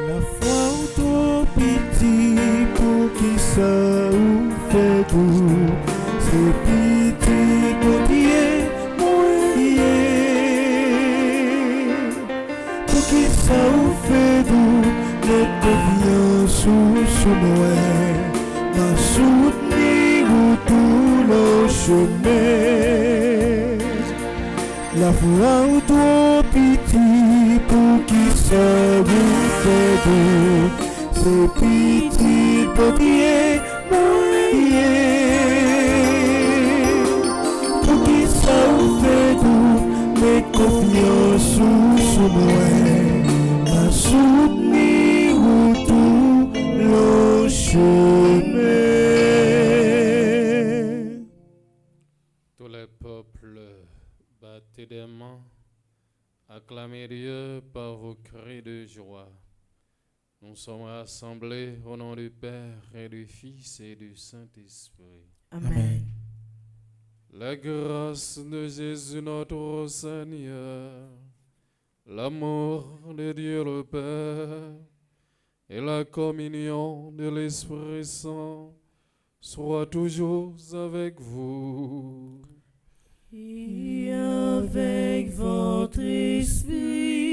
La foi ou trop petit pour qui ça ou fait tout. C'est petit pour dire moyen. Pour qui ça ou fait tout. Les confiance sous moi. Ma soutenir ou tout le chemin. La foi ou trop petit pour qui ça vous fait tout. C'est petit pour dire moyen. Pour qui ça vous fait tout. Mais confiance sous moi. Ma soutenir ou tout le chemin. Tous les peuples, battez des mains, acclamez Dieu par vos cris de joie. Nous sommes rassemblés au nom du Père et du Fils et du Saint-Esprit. Amen. La grâce de Jésus notre Seigneur, l'amour de Dieu le Père et la communion de l'Esprit Saint soient toujours avec vous. Et avec votre esprit.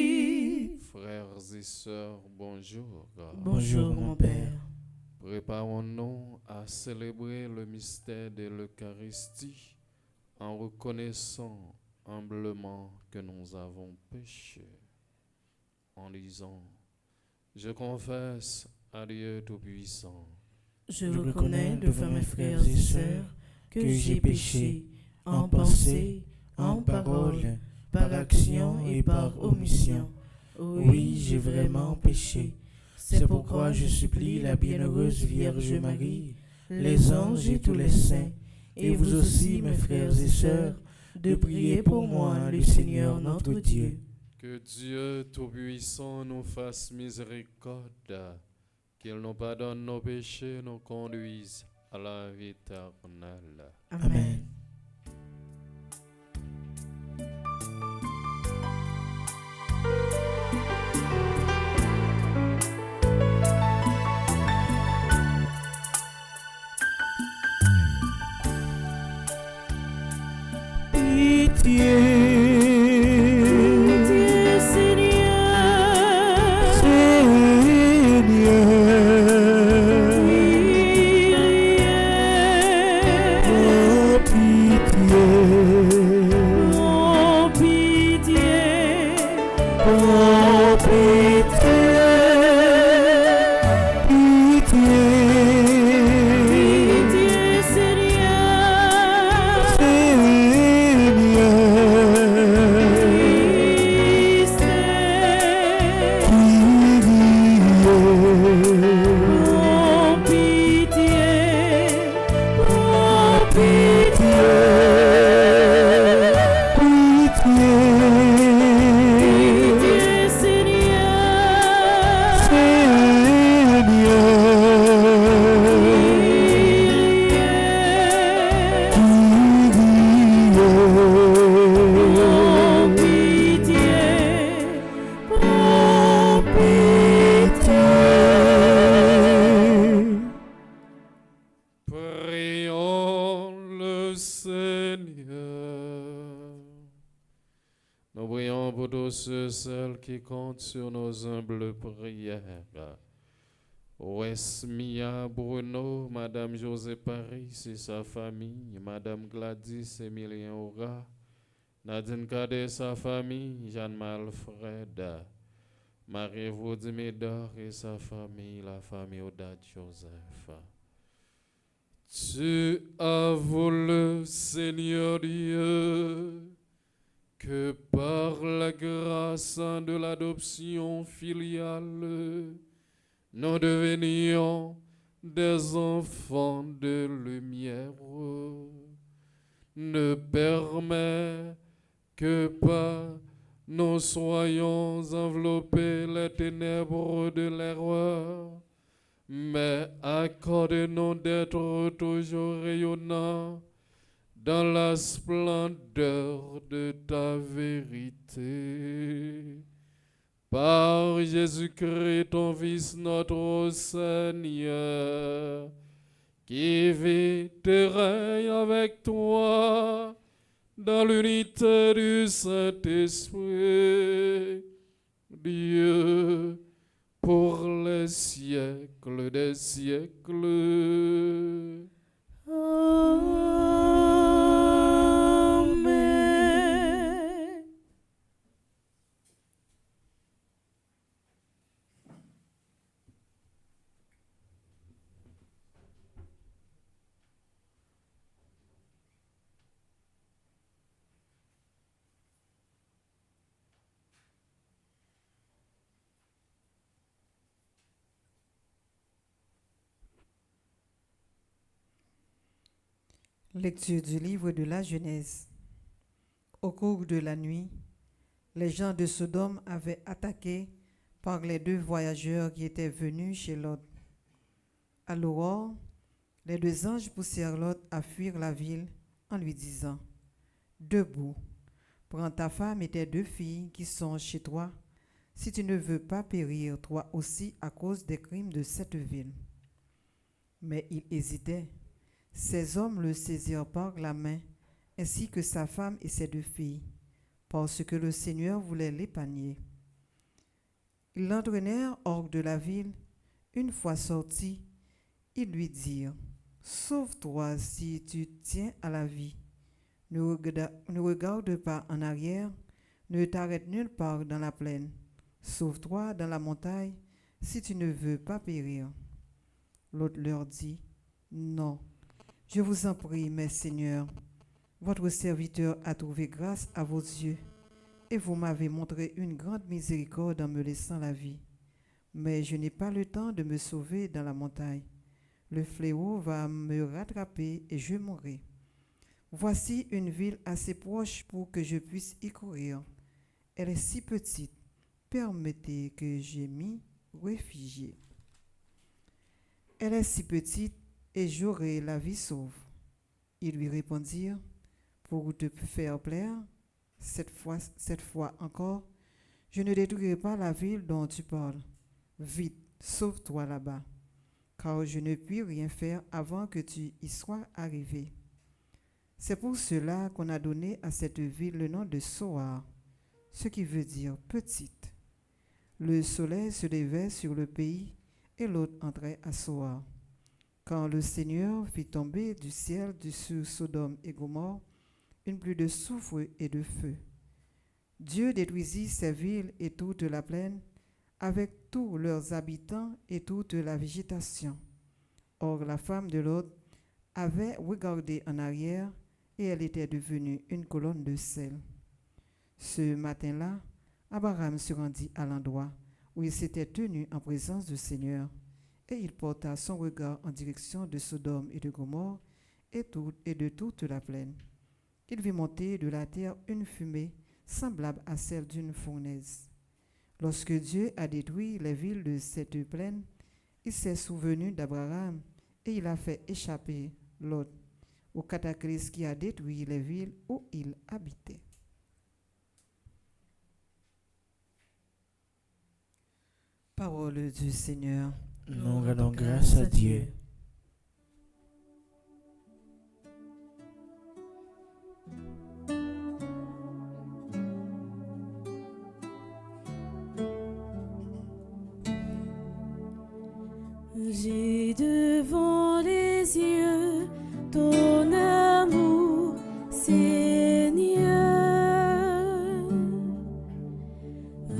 Frères et sœurs, bonjour. Bonjour mon Père. Préparons-nous à célébrer le mystère de l'Eucharistie en reconnaissant humblement que nous avons péché. En disant, je confesse à Dieu Tout-Puissant. Je reconnais devant mes frères et sœurs que j'ai péché en pensée, en parole, par action et par omission. Oui, j'ai vraiment péché. C'est pourquoi je supplie la bienheureuse Vierge Marie, les anges et tous les saints, et vous aussi, mes frères et sœurs, de prier pour moi, le Seigneur notre Dieu. Que Dieu Tout-Puissant nous fasse miséricorde, qu'il nous pardonne nos péchés, nous conduise à la vie éternelle. Amen. Pitié, Seigneur, oh pitié, oh pitié, oh pitié, pitié, pitié, Seigneur, Christ, oh pitié, oh pitié, pitié, Seigneur, oh pitié, oh Prions le Seigneur. Nous prions pour tous ceux, celles qui comptent sur nos humbles prières. Wesmia Bruno, Madame José Paris et sa famille, Madame Gladys Emilien Aura, Nadine Cadet et sa famille, Jeanne Malfred, Marie-Vaudie Médor et sa famille, la famille Oda Joseph. Tu as voulu, Seigneur Dieu, que par la grâce de l'adoption filiale, nous devenions des enfants de lumière. Ne permets que pas nous soyons enveloppés les ténèbres de l'erreur, mais accorde-nous d'être toujours rayonnants dans la splendeur de ta vérité. Par Jésus-Christ, ton Fils, notre Seigneur, qui vit et règne avec toi dans l'unité du Saint-Esprit, Dieu, pour les siècles des siècles. Amen. Lecture du livre de la Genèse. Au cours de la nuit, les gens de Sodome avaient attaqué par les 2 voyageurs qui étaient venus chez Lot. À l'aurore, les 2 anges poussèrent Lot à fuir la ville en lui disant : Debout, prends ta femme et tes 2 filles qui sont chez toi, si tu ne veux pas périr toi aussi à cause des crimes de cette ville. Mais il hésitait. Ces hommes le saisirent par la main, ainsi que sa femme et ses 2 filles, parce que le Seigneur voulait l'épargner. Ils l'entraînèrent hors de la ville. Une fois sorti, ils lui dirent : Sauve-toi si tu tiens à la vie. Ne regarde pas en arrière, ne t'arrête nulle part dans la plaine. Sauve-toi dans la montagne si tu ne veux pas périr. L'autre leur dit : Non. Je vous en prie, mes seigneurs, votre serviteur a trouvé grâce à vos yeux, et vous m'avez montré une grande miséricorde en me laissant la vie. Mais je n'ai pas le temps de me sauver dans la montagne. Le fléau va me rattraper et je mourrai. Voici une ville assez proche pour que je puisse y courir. Elle est si petite, permettez que je m'y réfugie. Elle est si petite, et j'aurai la vie sauve. Ils lui répondirent : Pour te faire plaire, cette fois encore, je ne détruirai pas la ville dont tu parles. Vite, sauve-toi là-bas, car je ne puis rien faire avant que tu y sois arrivé. C'est pour cela qu'on a donné à cette ville le nom de Soar, ce qui veut dire petite. Le soleil se levait sur le pays et l'autre entrait à Soar. Quand le Seigneur fit tomber du ciel sur Sodome et Gomorrhe une pluie de soufre et de feu. Dieu détruisit ces villes et toute la plaine, avec tous leurs habitants et toute la végétation. Or la femme de Lot avait regardé en arrière et elle était devenue une colonne de sel. Ce matin-là, Abraham se rendit à l'endroit où il s'était tenu en présence du Seigneur. Et il porta son regard en direction de Sodome et de Gomorrhe et de toute la plaine. Il vit monter de la terre une fumée semblable à celle d'une fournaise. Lorsque Dieu a détruit les villes de cette plaine, il s'est souvenu d'Abraham et il a fait échapper Lot au cataclysme qui a détruit les villes où il habitait. Parole du Seigneur. Nous rendons grâce à Dieu. J'ai devant les yeux ton amour, Seigneur.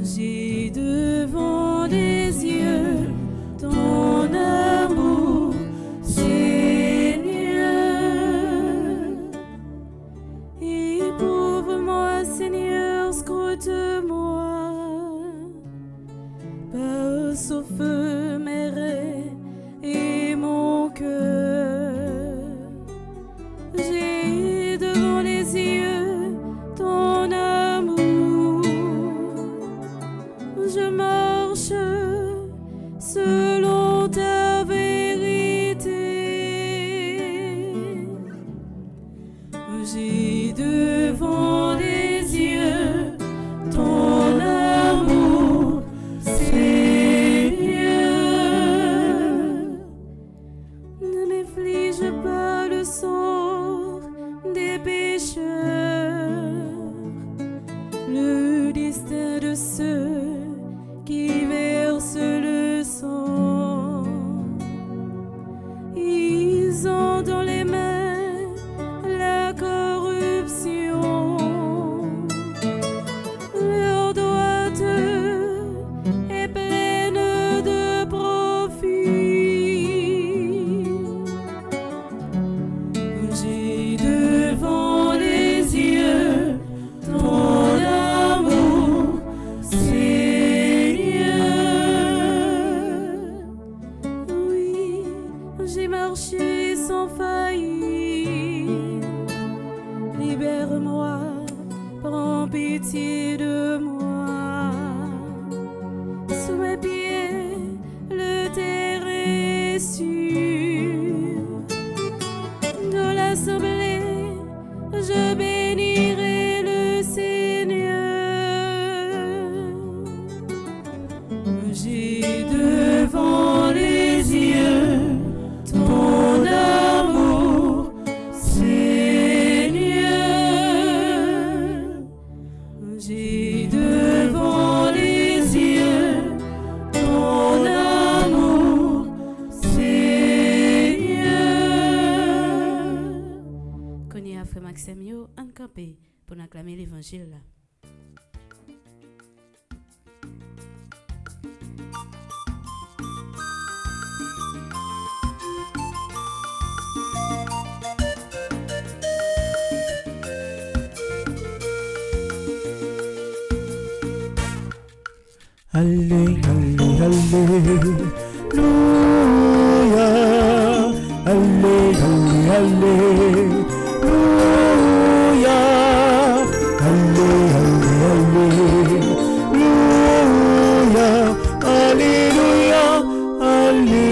J'ai devant les yeux ton amour, Seigneur. Éprouve-moi, Seigneur, scrute-moi, passe au feu mes rêves et mon cœur. J'ai devant les yeux ton amour. Je marche selon ta vérité. J'ai devant les yeux ton amour, Seigneur. ceux qui versent le sang. Ils ont dans les mains la corruption. Leur droite est pleine de profit. J'ai devant les yeux ton amour, Seigneur. Oui, j'ai marché sans faillir. Libère-moi, prends pitié de moi. Sous mes pieds, le terrain est sûr. Dans l'assemblée, je bénirai le Seigneur. J'ai devant les yeux ton amour, Seigneur. J'ai devant les yeux ton amour, Seigneur. Connais à frère Maxime yo en campé pour acclamer l'évangile là. Allez, allez, alléluia. Allez, allez, alléluia. Allez, allez, alléluia. Alléluia, alléluia.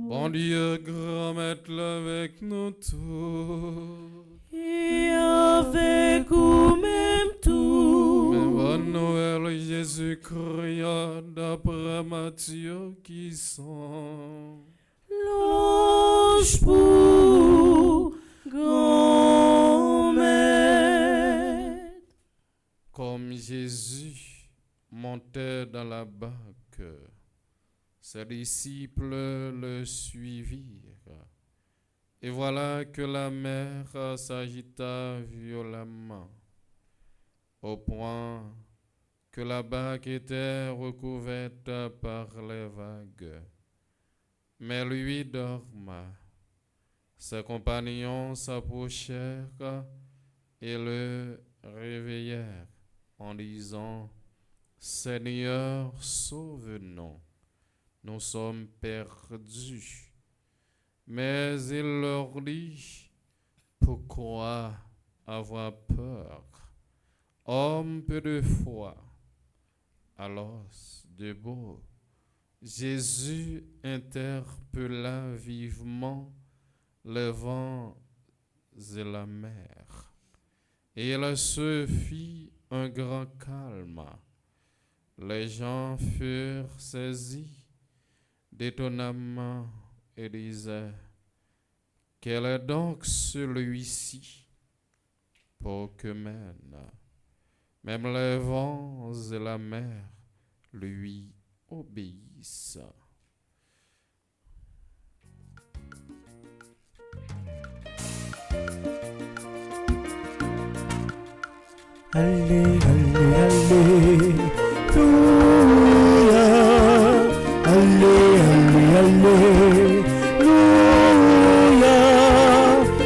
Bon Dieu, grand maître avec nous tous. Et avec vous-même tout. Mais bonne Noël, Jésus-Christ, d'après Matthieu qui sont. L'ange pour grand-mère. Comme Jésus montait dans la barque, ses disciples le suivirent. Et voilà que la mer s'agita violemment, au point que la barque était recouverte par les vagues. Mais lui dorma. Ses compagnons s'approchèrent et le réveillèrent en disant: Seigneur, sauve-nous, nous sommes perdus. Mais il leur dit: Pourquoi avoir peur, homme peu de foi? Alors, debout, Jésus interpella vivement les vents et la mer, et il se fit un grand calme. Les gens furent saisis d'étonnement et disaient: Quel est donc celui-ci pour que même les vents et la mer lui obéissent? Allez, allez, alléluia. Allez, allez, alléluia.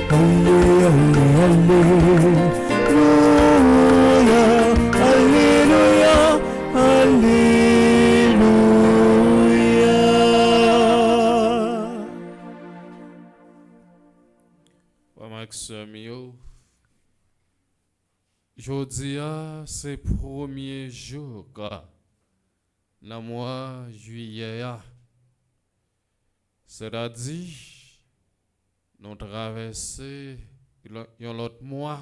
Allez, allez, alléluia. Alléluia, alléluia. Maxime, Jodia, c'est premier jour dans le mois juillet. C'est-à-dire, nous traversons l'autre mois,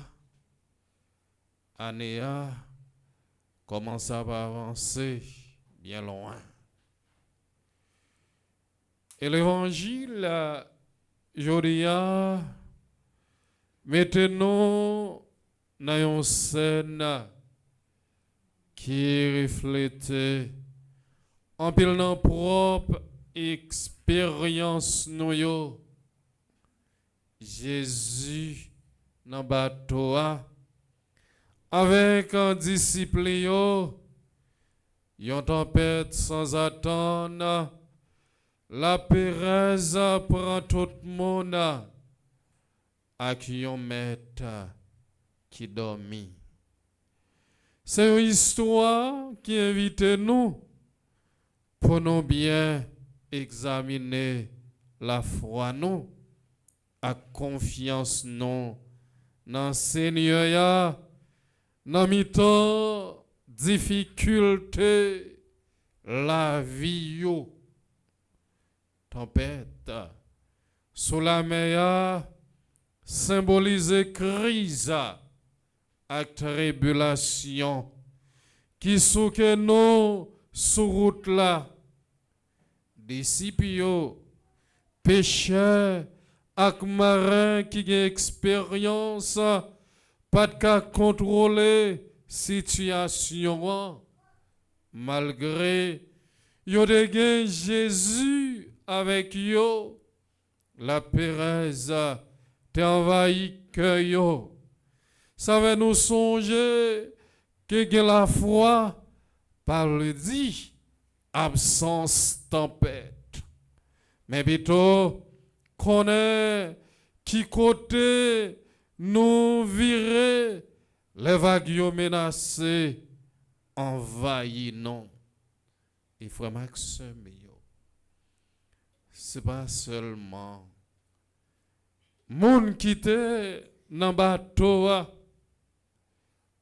année commence à avancer bien loin. Et l'évangile, Jodia, mettez-nous dans une scène qui reflète en pile dans propre expérience nous yo. Jésus dans bateau avec un disciple yo, yon tempête sans attendre, la Pérez prend tout le monde à qui yon maître qui dormit. C'est une histoire qui invite nous pour nous bien examiner la foi nous, à confiance nous dans Seigneur, dans mi-temps difficulté la vie yo. Tempête sous la mer symbolise crise et tribulation qui sont que nous sur route là. Disciples, pécheurs, ak marins qui ont expérience, pas de cas contrôler situation malgré yo de gen Jésus avec yo, la Pérez te envahi que yo. Ça va nous songer que la foi par le dit absence tempête. Mais plutôt connaît qui côté nous virer les vagues menacées envahi non. Et frère Maxime, c'est pas seulement moun qui était dans bateau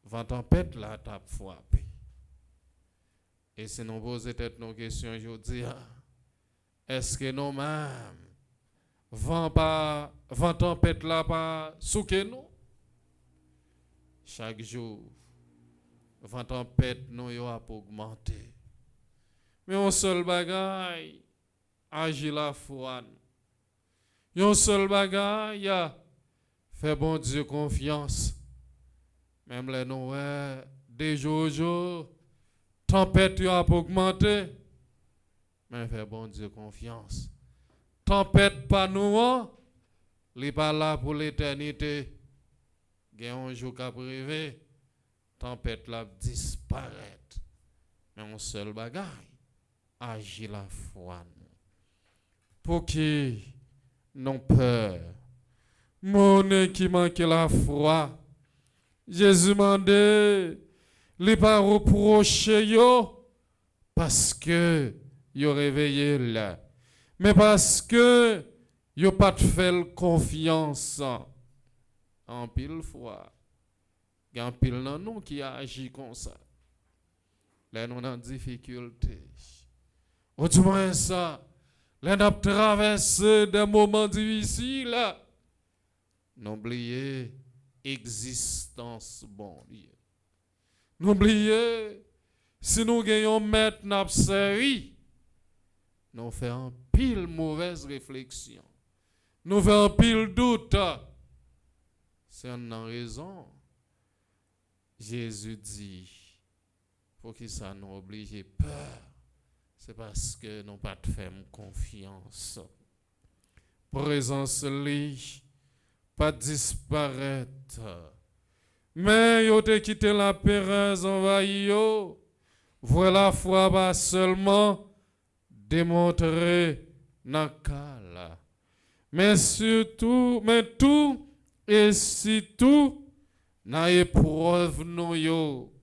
vent tempête la tape frappé. Et si nous posons peut-être nos questions aujourd'hui, est-ce que nous même vent tempête là pas souke nous? Chaque jour vent tempête nous yo a augmenté. Mais un seul bagay agit la foi. Un seul bagay fait bon Dieu confiance. Même les nous des jours tempête a augmenté. Mais fait bon Dieu confiance. Tempête pas nous, li pas là pour l'éternité. Gen un jour qu'a privé, tempête la disparaître. Mais un seul bagay agit la foi. Pour qui non peur. Mon qui manque la foi. Jésus m'a dit, li pas reprocher yo parce que yo réveillé là. Mais parce que yo pas fait confiance en pile fois. Il y a un pile nan nous qui agit comme ça. Là nous en difficulté. Ou du moins ça, là nous traversé des moments difficiles. N'oubliez existence bon Dieu. N'oubliez si nous gagnons maître n'a servi, nous faisons pile mauvaise réflexion. Nous faisons pile doute. C'est une raison. Jésus dit, pour qui ça nous oblige peur, c'est parce que nous pas fait confiance. Présence li, pas disparaître. Mais yo te quitté la Pérez envahi yo. Voilà la foi pas seulement démontrer dans cas mais surtout, mais tout et surtout dans épreuve nous yo.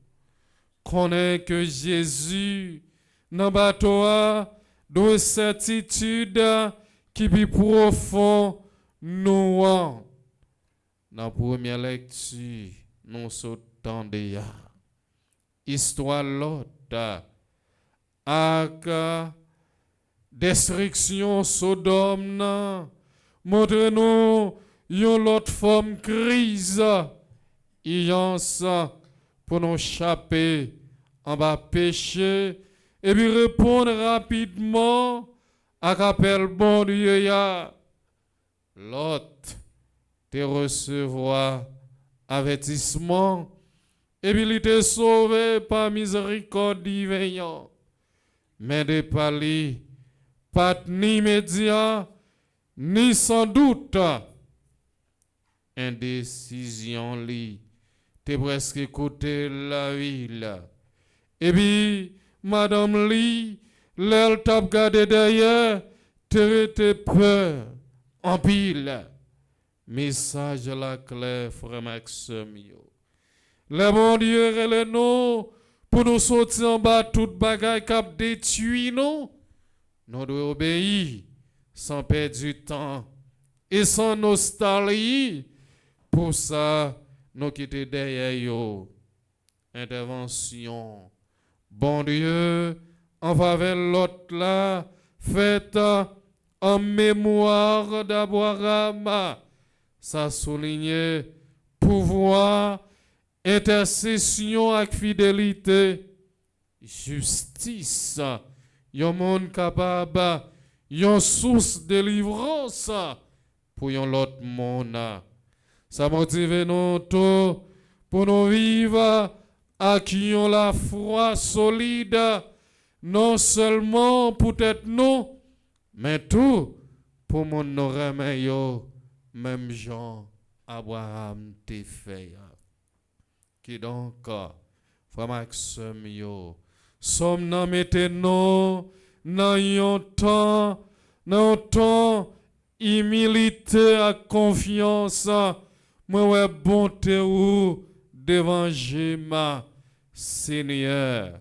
Connaît que Jésus dans bateau de certitude qui plus profond nous. Dans la première lecture, nous sautons déjà. Histoire l'autre. Avec destruction Sodome, montre-nous une autre forme crise. Pour nous échapper en bas péché et puis répondre rapidement à l'appel bon Dieu. L'autre te recevoir avertissement, et puis il était sauvé par miséricorde divine. Mais de parler, pas ni média, ni sans doute, indécision li, t'es presque écouté la ville. Et puis, madame li, l'elle t'a regardé derrière, t'es peur, en pile. Message la clair, frère Maxime. Le bon Dieu est le nom pour nous sortir en bas toute bagaille cap détruit nous. Nous devons obéir sans perdre du temps et sans nostalgie. Pour ça, nous quitter derrière yo. Intervention. Bon Dieu, en faveur l'autre là, faites en mémoire d'Abraham. Ça souligne pouvoir, intercession avec fidélité, justice, yon monde capable, yon source de délivrance pour yon l'autre monde. Ça motive nous tout pour nous vivre avec yon la foi solide, non seulement pour être nous, mais tout pour mon nous remettre même Jean Abraham te fait. Qui donc, frère Maxime yo, sommes nan maintenant nan yon temps, humilité à confiance, moi ouais bonté ou devant ma Seigneur.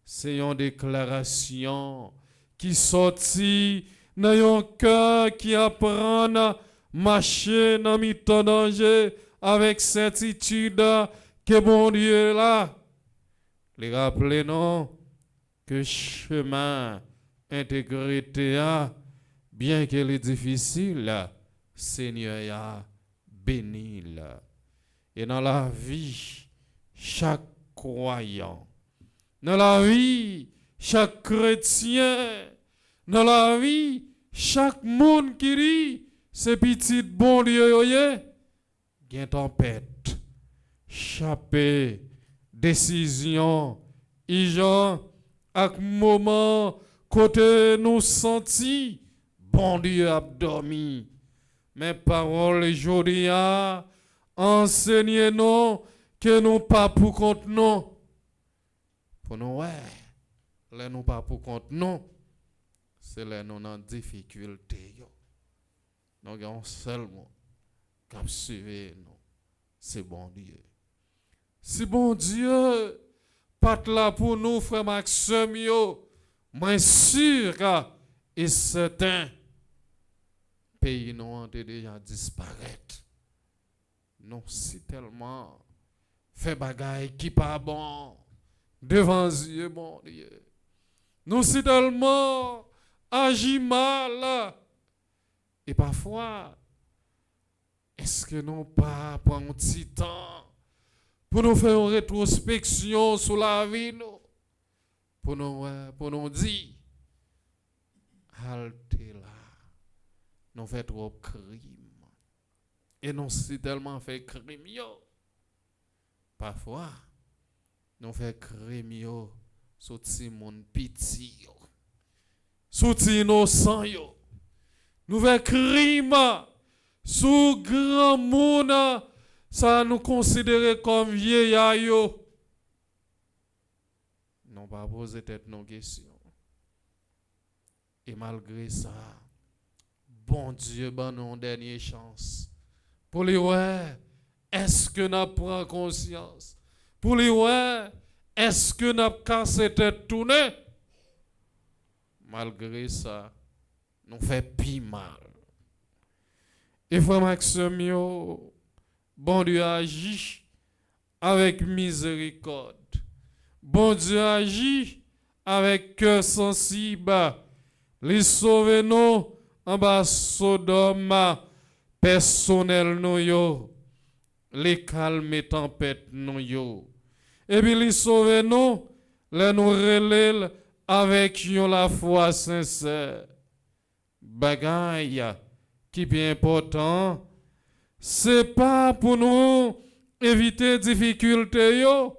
C'est une déclaration qui sortit dans yon cœur qui apprend marcher dans mi-temps danger avec certitude que bon Dieu est là. Les rappeler non que chemin intégrité bien qu'il est difficile, Seigneur a béni là. Et dans la vie, chaque croyant, dans la vie, chaque chrétien, dans la vie, chaque monde qui dit c'est petit bon Dieu gain tempête, chapé, décision, ijan, ak moment côté nous senti bon Dieu a dormi. Mais parole aujourd'hui enseignez-nous que nous pas pour compte non. Pour nous là nous pas pour compte non. C'est là nous en difficulté yo. Nous avons seulement qu'à suivre nous. C'est bon Dieu. Si bon Dieu pas là pour nous, frère Maxime, moi sûr et certain, pays nous ont déjà disparaître. Non, c'est tellement fait bagaille qui pas bon devant Dieu, bon Dieu. Nous c'est tellement agi mal. Et parfois, est-ce que nous pas prendre un petit temps pour nous faire une rétrospection sur la vie, nous, pour nous dire, halte là, nous fait trop crime. Et nous si tellement fait crime, yo. Parfois, nous fait crime, yo, sur ti moun piti, yo. Sur ti innocent, yo. Nous fait crime sous grand monde, ça nous considérer comme vieillard. Non pas poser tête nos questions. Et malgré ça, bon Dieu ben nous une dernière chance. Pour les est-ce que nous prenons conscience? Pour les est-ce que nous cassé tête tournée? Malgré ça, nous fait pis mal. Et frère Maxime, bon Dieu agit avec miséricorde. Bon Dieu agit avec cœur sensible. Les sauver nous en bas Sodome personnel nous yo. Les calmer tempête nous yo. Et puis les sauver nous, les nous relève avec la foi sincère. Bagaille qui bien important, c'est pas pour nous éviter difficulté yo,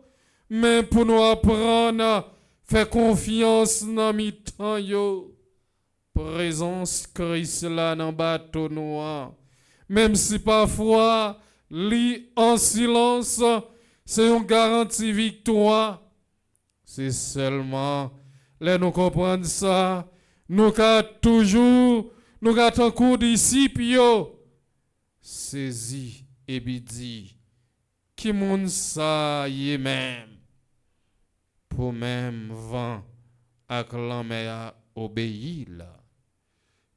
mais pour nous apprendre à faire confiance dans mi-temps yo. Présence Christ là dans bateau noir. Même si parfois, lit en silence, c'est une garantie victoire. C'est seulement, là nous comprenons ça, nous avons toujours, nous avons un coup disciple, saisi et dit, qui moun ça y est même, pour même vent, ak l'homme a obéi là.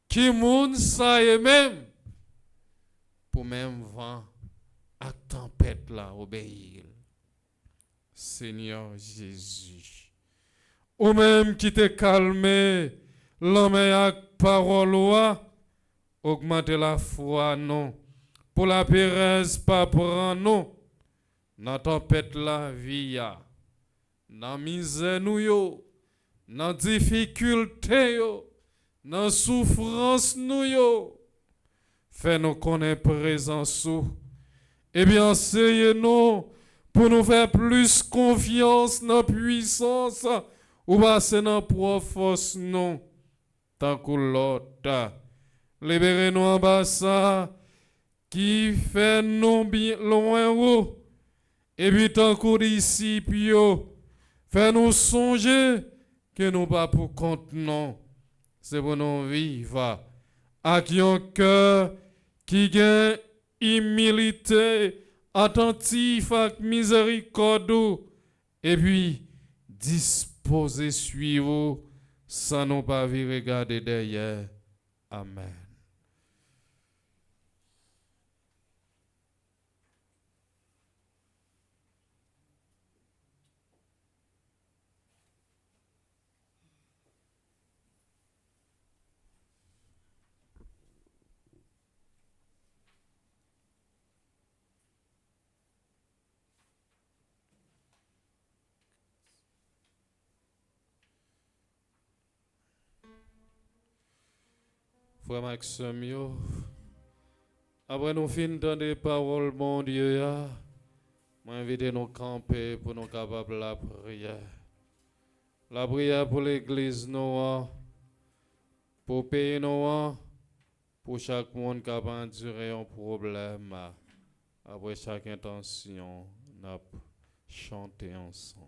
Qui moun ça y est même, pour même vent, ak tempête là obéir. Seigneur Jésus, ou même qui te calmé, l'homme ak parole augmente la foi non, pour la péresse pas prendre non, dans tempête la vie ya, dans misère nous yo, dans difficulté yo, dans souffrance nous yo, fais nous connaître présence sous, et bien enseigne-nous pour nous faire plus confiance dans la puissance ou passer dans la force non, tant que l'autre. Libérez-nous en bas ça qui fait nous bien loin ou et puis tant que disciples fait nous songer que nous pas pour compte non, c'est pour nous vivre avec un cœur qui gagne humilité, attentif avec miséricorde et puis disposé suivre sans nous pas regarder derrière. Amen. Frère Maxime, après nous finissons des paroles, mon Dieu, m'invite nous camper pour nous capables la prière. La prière pour l'église, nous, pour payer nous, pour chaque monde qui a enduré un problème. Après chaque intention, nous chanter ensemble.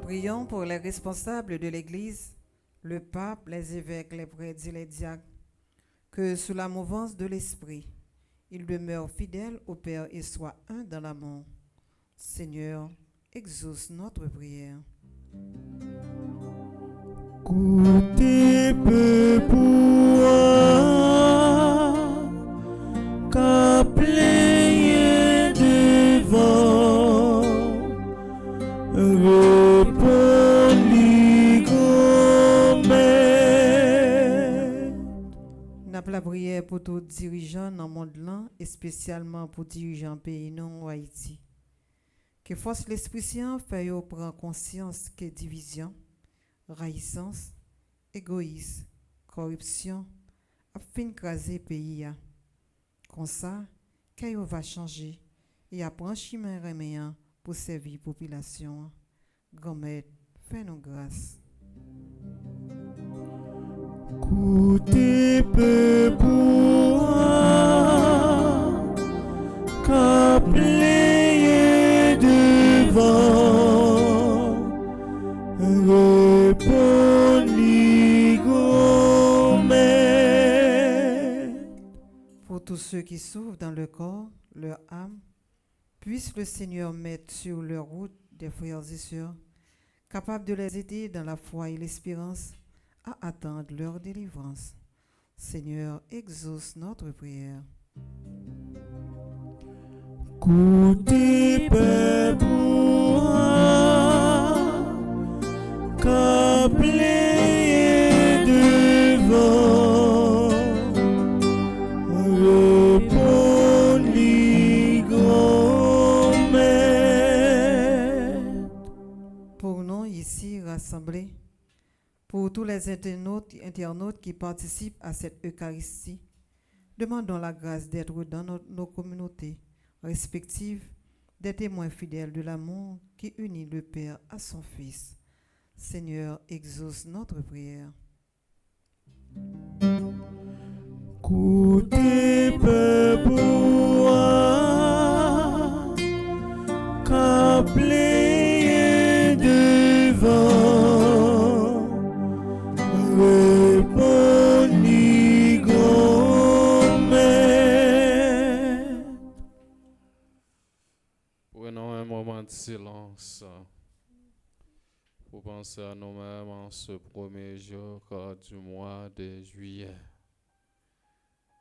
Prions pour les responsables de l'Église, le pape, les évêques, les prêtres et les diacres, que sous la mouvance de l'Esprit, ils demeurent fidèles au Père et soient un dans l'amour. Seigneur, exauce notre prière. Côté peuple, qu'a plié devant, répondit N'a pas la prière pour tous les dirigeants dans le monde là, et spécialement pour les dirigeants pays non Haïti. Que force l'Esprit Saint fait prendre conscience que division, raïssance, égoïsme, corruption a fait écraser le pays. Comme ça, qu'il va changer et apprendre chemin reméant pour servir la population. Grand-mère, fais-nous grâce. Côté peuple, qu'a plié devant, répondit Pour tous ceux qui souffrent dans le corps, leur âme, puisse le Seigneur mettre sur leur route des frères et sœurs, capables de les aider dans la foi et l'espérance à attendre leur délivrance. Seigneur, exauce notre prière. Côté peuple, câblé devant, répondit grand-mère. Pour nous ici rassemblés, pour tous les internautes qui participent à cette Eucharistie, demandons la grâce d'être dans nos communautés respectives des témoins fidèles de l'amour qui unit le Père à son Fils. Seigneur, exauce notre prière. Côté peuple, câblé devant, répondit grand-mère. Prenons un moment de silence pour penser à nous-mêmes en ce premier jour du mois de juillet.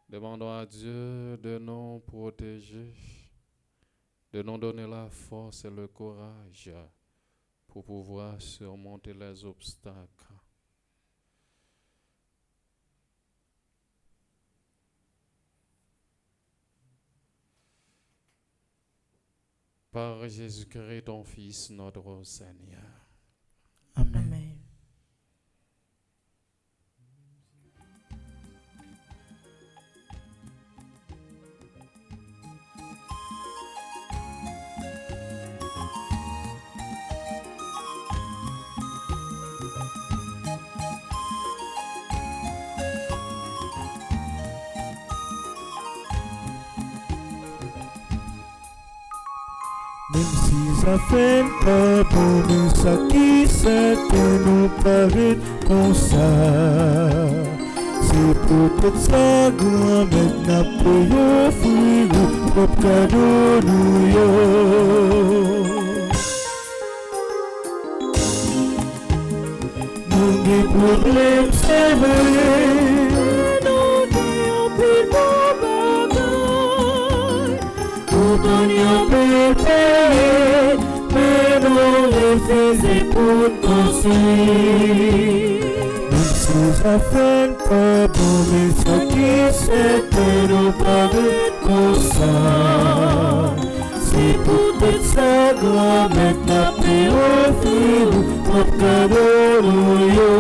Demandons à Dieu de nous protéger, de nous donner la force et le courage pour pouvoir surmonter les obstacles. Par Jésus-Christ, ton Fils, notre Seigneur. Amen. Amen. Même si ça fait pas bon, mais ça qui sait que nous paraît comme ça. C'est peut-être ça, grand-mère n'a pas offrir propre cadeau nous yo. Nous des problèmes, c'est vrai. Nous des plus beaux bagages. Pourtant, y'en peut payer, mais nous les faisons pour danser. Même si ça fait pas bon, mais ça qui sait que nous paraît comme ça. C'est peut-être ça, grand-mère n'a pas offrir propre cadeau nous yo.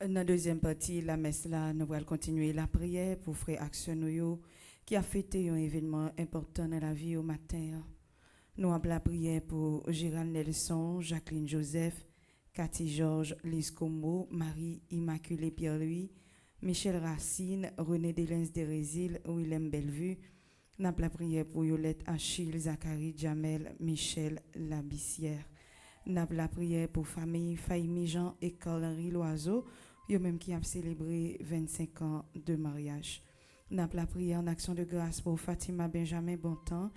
Dans la deuxième partie, la messe là, nous allons continuer la prière pour frère Action qui a fêté un événement important dans la vie au matin. Nous avons la prière pour Gérald Nelson, Jacqueline Joseph, Cathy Georges, Lise Combo, Marie Immaculée Pierre-Louis, Michel Racine, René Delens Dérésil, Willem Bellevue. Nous avons la prière pour Yolette Achille, Zachary Jamel, Michel Labissière. Nous avons la prière pour famille Faïmi Jean et Carl-Henri Loiseau, eux même qui a célébré 25 ans de mariage. Nous avons la prière en action de grâce pour Fatima Benjamin Bontemps,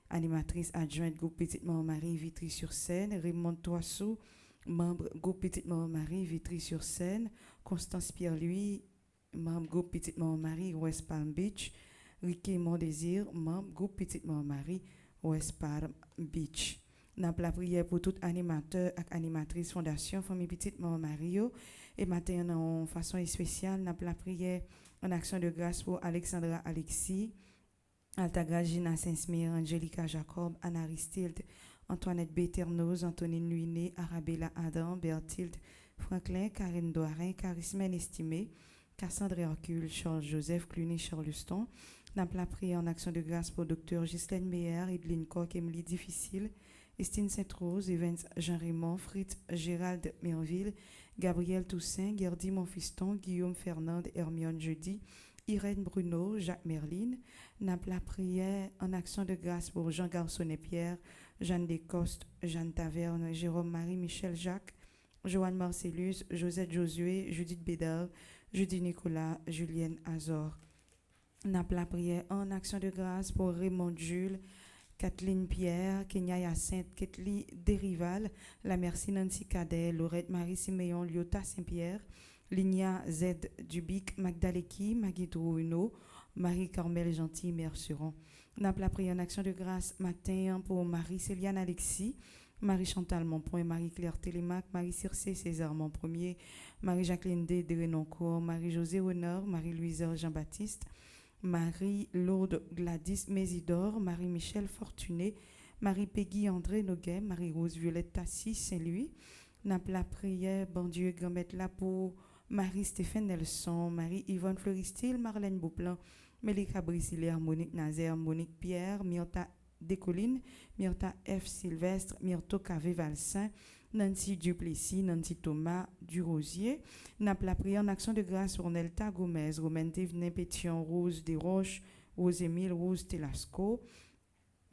animatrice adjointe groupe Petite Marie Vitry-sur-Seine, Raymond Toissou, membre groupe Petite Marie Vitry-sur-Seine, Constance Pierre-Louis, membre groupe Petite Marie West Palm Beach, Ricky Mondésir, membre groupe Petite Marie West Palm Beach. Nous avons la prière pour tout animateur et animatrice Fondation Famille Petite Marie. Et maintenant, en façon spéciale, nous avons la prière en action de grâce pour Alexandra Alexis, Altagra Gina Saint-Smir, Angelica Jacob, Anna Aristide, Antoinette Béternoz, Antonine Luiné, Arabella Adam, Berthilde Franklin, Karine Doirin, Charismène Estimé, Cassandre Hercule, Charles Joseph, Cluny Charleston. Nous avons la prière en action de grâce pour Dr. Ghislaine Meyer, Edline Koch, Emily Difficile, Estine Sainte-Rose, Evans Jean-Raymond, Fritz Gérald Merville, Gabriel Toussaint, Gerdy Monfiston, Guillaume Fernande, Hermione Jeudi, Irène Bruno, Jacques Merline. N'a la prière en action de grâce pour Jean Garçonnet Pierre, Jeanne Descostes, Jeanne Taverne, Jérôme Marie, Michel Jacques, Joanne Marcellus, Josette Josué, Judith Bédard, Judy Nicolas, Julienne Azor. N'a la prière en action de grâce pour Raymond Jules, Kathleen Pierre, Kenya Hyacinthe, Ketli Derival, La Merci Nancy Cadet, Laurette Marie Siméon, Lyota Saint-Pierre, Ligna Z Dubic, Magdaleki, Magui Drouino, Marie-Carmel Gentil, Mère Suron. N'a la prière en action de grâce matin pour Marie-Céliane Alexis, Marie-Chantal Monpoint, Marie-Claire Télémac, Marie-Circé César Monpremier, Marie-Jacqueline D. de Renoncourt, Marie-Josée Honor, Marie-Louise Jean-Baptiste, Marie-Lourdes Gladys Mésidor, Marie-Michel Fortuné, Marie-Peggy André Noguet, Marie-Rose Violette Tassi Saint-Louis. N'a la prière, bon Dieu, grand-mère là pour Marie-Stéphane Nelson, Marie-Yvonne Fleuristil, Marlène Beauplan, Mélika Brisilaire, Monique Nazaire, Monique Pierre, Myrta Descollines, Myrta F. Sylvestre, Myrto Cavé Valsin, Nancy Duplessis, Nancy Thomas Durosier. N'a la prière en action de grâce pour Nelta Gomez, Romaine Thévenin Pétion, Rose Desroches, Rose Émile, Rose Telasco.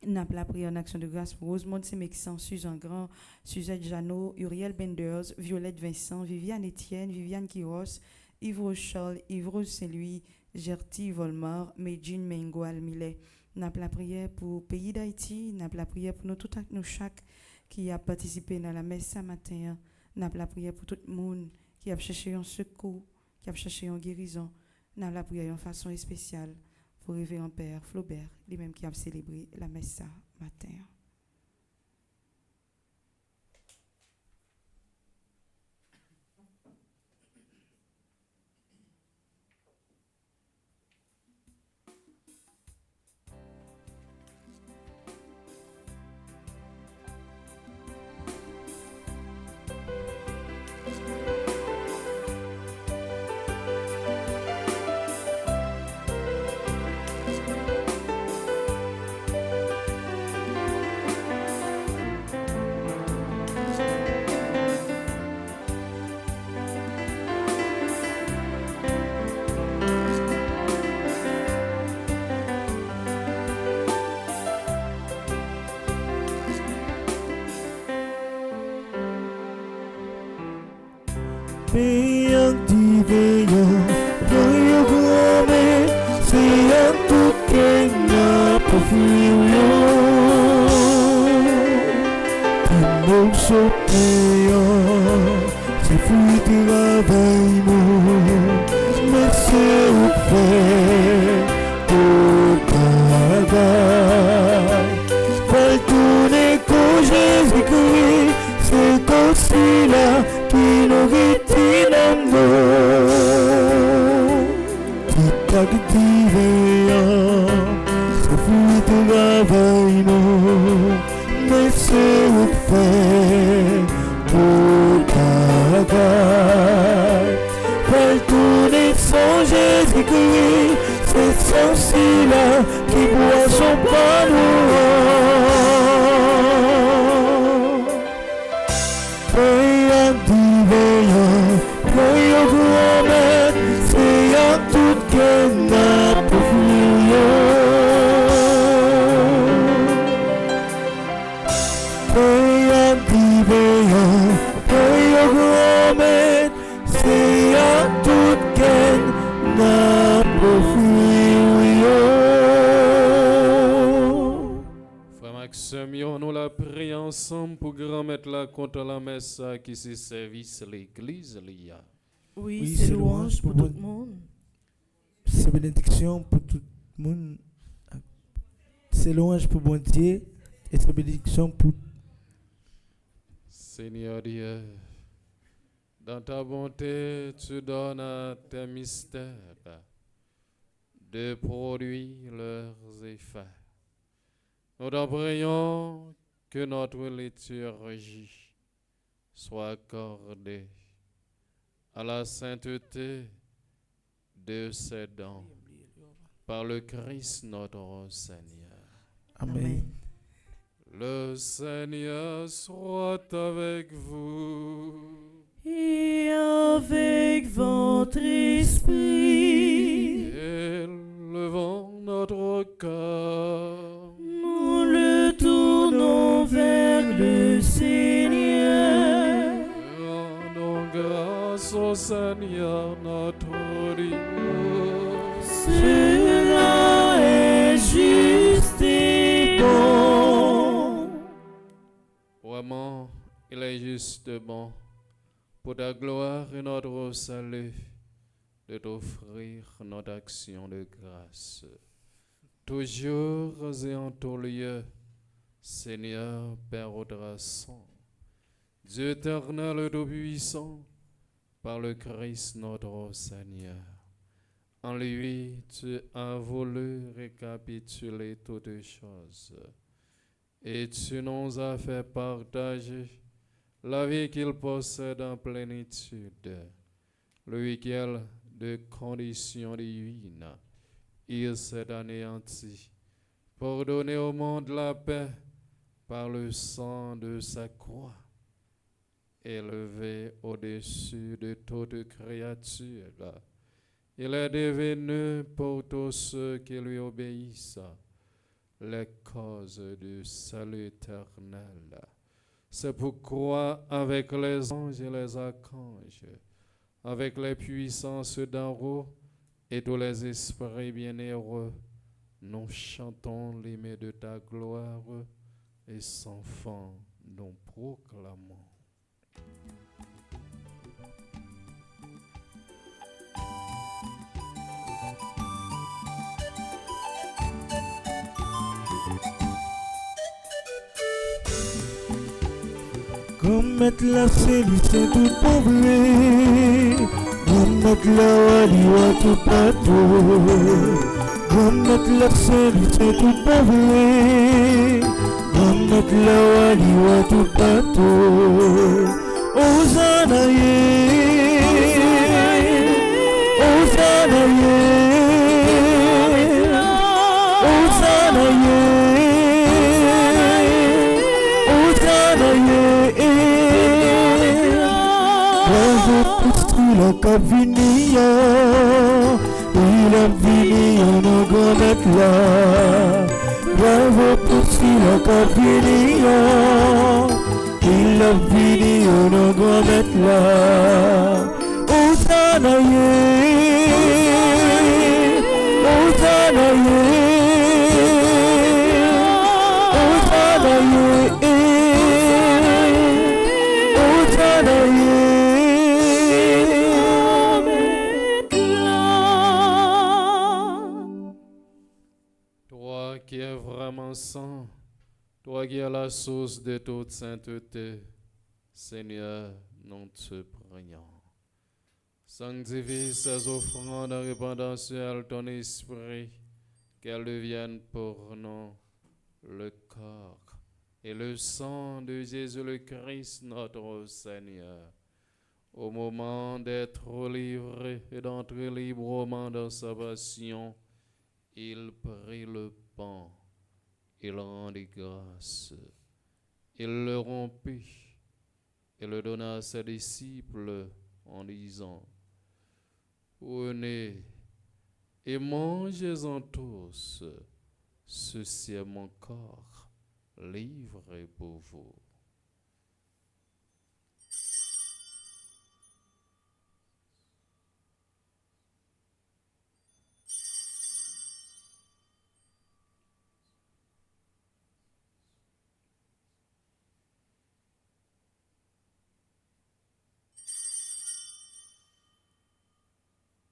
N'a la prière en action de grâce pour Rosemonde Semexan, Suzanne Grand, Suzette Jeannot, Uriel Benders, Violette Vincent, Viviane Etienne, Viviane Quiros, Yves Rochol, Yves Rose Saint-Louis, Gertie Volmar, Medjine Mengoal Millet. N'a la prière pour pays d'Haïti, n'a la prière pour nous tout à nous chaque qui a participé dans la messe ce matin. N'a la prière pour tout le monde qui a cherché un secours, qui a cherché une guérison. N'a la prière de façon spéciale pour révérend Père Flaubert, lui-même qui a célébré la messe ce matin. Yang diveyo, yo grame, c'est un tout qu'en profilo. Timon sopéant, c'est fou travail mais c'est au fait tout travail. Fais tourner quand Jésus-Christ, c'est comme si là qui nous retient en nous. Tout activé, c'est fou travail mais c'est au fait tout travail. Fais tourner sans Jésus-Christ, c'est ceci-là qui boit son panneau. Payant d'hiver, payant grand-mère, c'est un tout qu'elle n'a pas fouillé. Payant d'hiver, payant grand-mère, c'est un tout qu'elle n'a pas fouillé. Frère Maxime, nous la prions ensemble pour grand-mettre la contre la messe qui se service l'église. Oui, c'est louange pour tout le monde. C'est bénédiction pour tout le monde. C'est louange pour bon Dieu et c'est bénédiction pour Seigneur Dieu, dans ta bonté, tu donnes à tes mystères de produire leurs effets. Nous t'en prions que notre liturgie soit accordée à la sainteté de ses dons par le Christ notre Seigneur. Amen. Le Seigneur soit avec vous. Et avec votre esprit, Élevons notre cœur. nous le tournons vers le Seigneur. Cela est juste et bon. Vraiment, il est juste bon, pour ta gloire et notre salut, de t'offrir notre action de grâce. Toujours et en tout lieu, Seigneur, Père Saint, Dieu éternel et tout-puissant, par le Christ notre Seigneur. En lui, tu as voulu récapituler toutes choses, et tu nous as fait partager la vie qu'il possède en plénitude, lequel, de conditions divines, il s'est anéanti pour donner au monde la paix par le sang de sa croix, élevé au-dessus de toute créature. Il est devenu pour tous ceux qui lui obéissent les causes du salut éternel. C'est pourquoi avec les anges et les archanges, avec les puissances d'en haut et tous les esprits bienheureux, nous chantons l'hymne de ta gloire et sans fin nous proclamons. Comme mettre la célite tout pauvre, comme mettre la waliwa tout partout, comme mettre la célite tout pauvre, comme mettre la waliwa tout partout. Hosanna ye, Hosanna ye, Hosanna ye, Hosanna ye. La cavinia, il a vini un grand mec là. Bravo pour la cavinia, il a vini un grand mec là. Hosanna ye, Hosanna ye, Hosanna ye, Hosanna ye. Qui est vraiment saint, toi qui es la source de toute sainteté, Seigneur, nous te prions. Sanctifie ces offrandes en répandant sur elles ton esprit, qu'elles deviennent pour nous le corps et le sang de Jésus le Christ, notre Seigneur. Au moment d'être livré et d'entrer librement dans sa passion, il prit le pain, il rendit grâce, il le rompit et le donna à ses disciples en disant: Prenez et mangez-en tous, ceci est mon corps livré pour vous.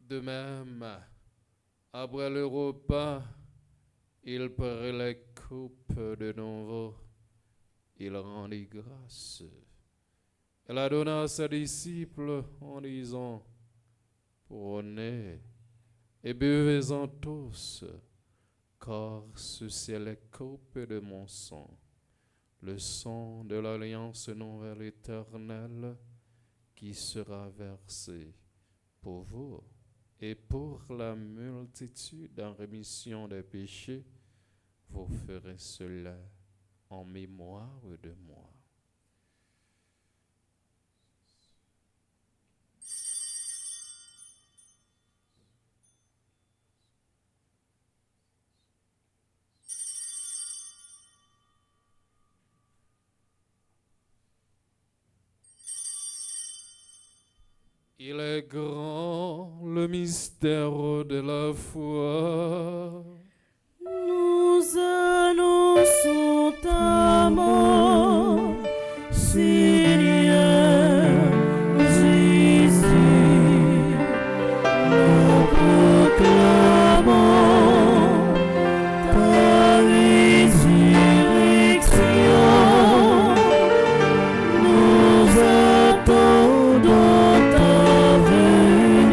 De même, après le repas, il prit les coupes de nouveau, il rendit grâce. Il la donna à ses disciples en disant: Prenez et buvez-en tous, car ceci est les coupes de mon sang, le sang de l'alliance nouvelle éternelle qui sera versé pour vous et pour la multitude en rémission des péchés. Vous ferez cela en mémoire de moi. Il est grand le mystère de la foi. Nous annonçons ta mort, Seigneur Jésus. Nous proclamons ta résurrection. Nous attendons ta venue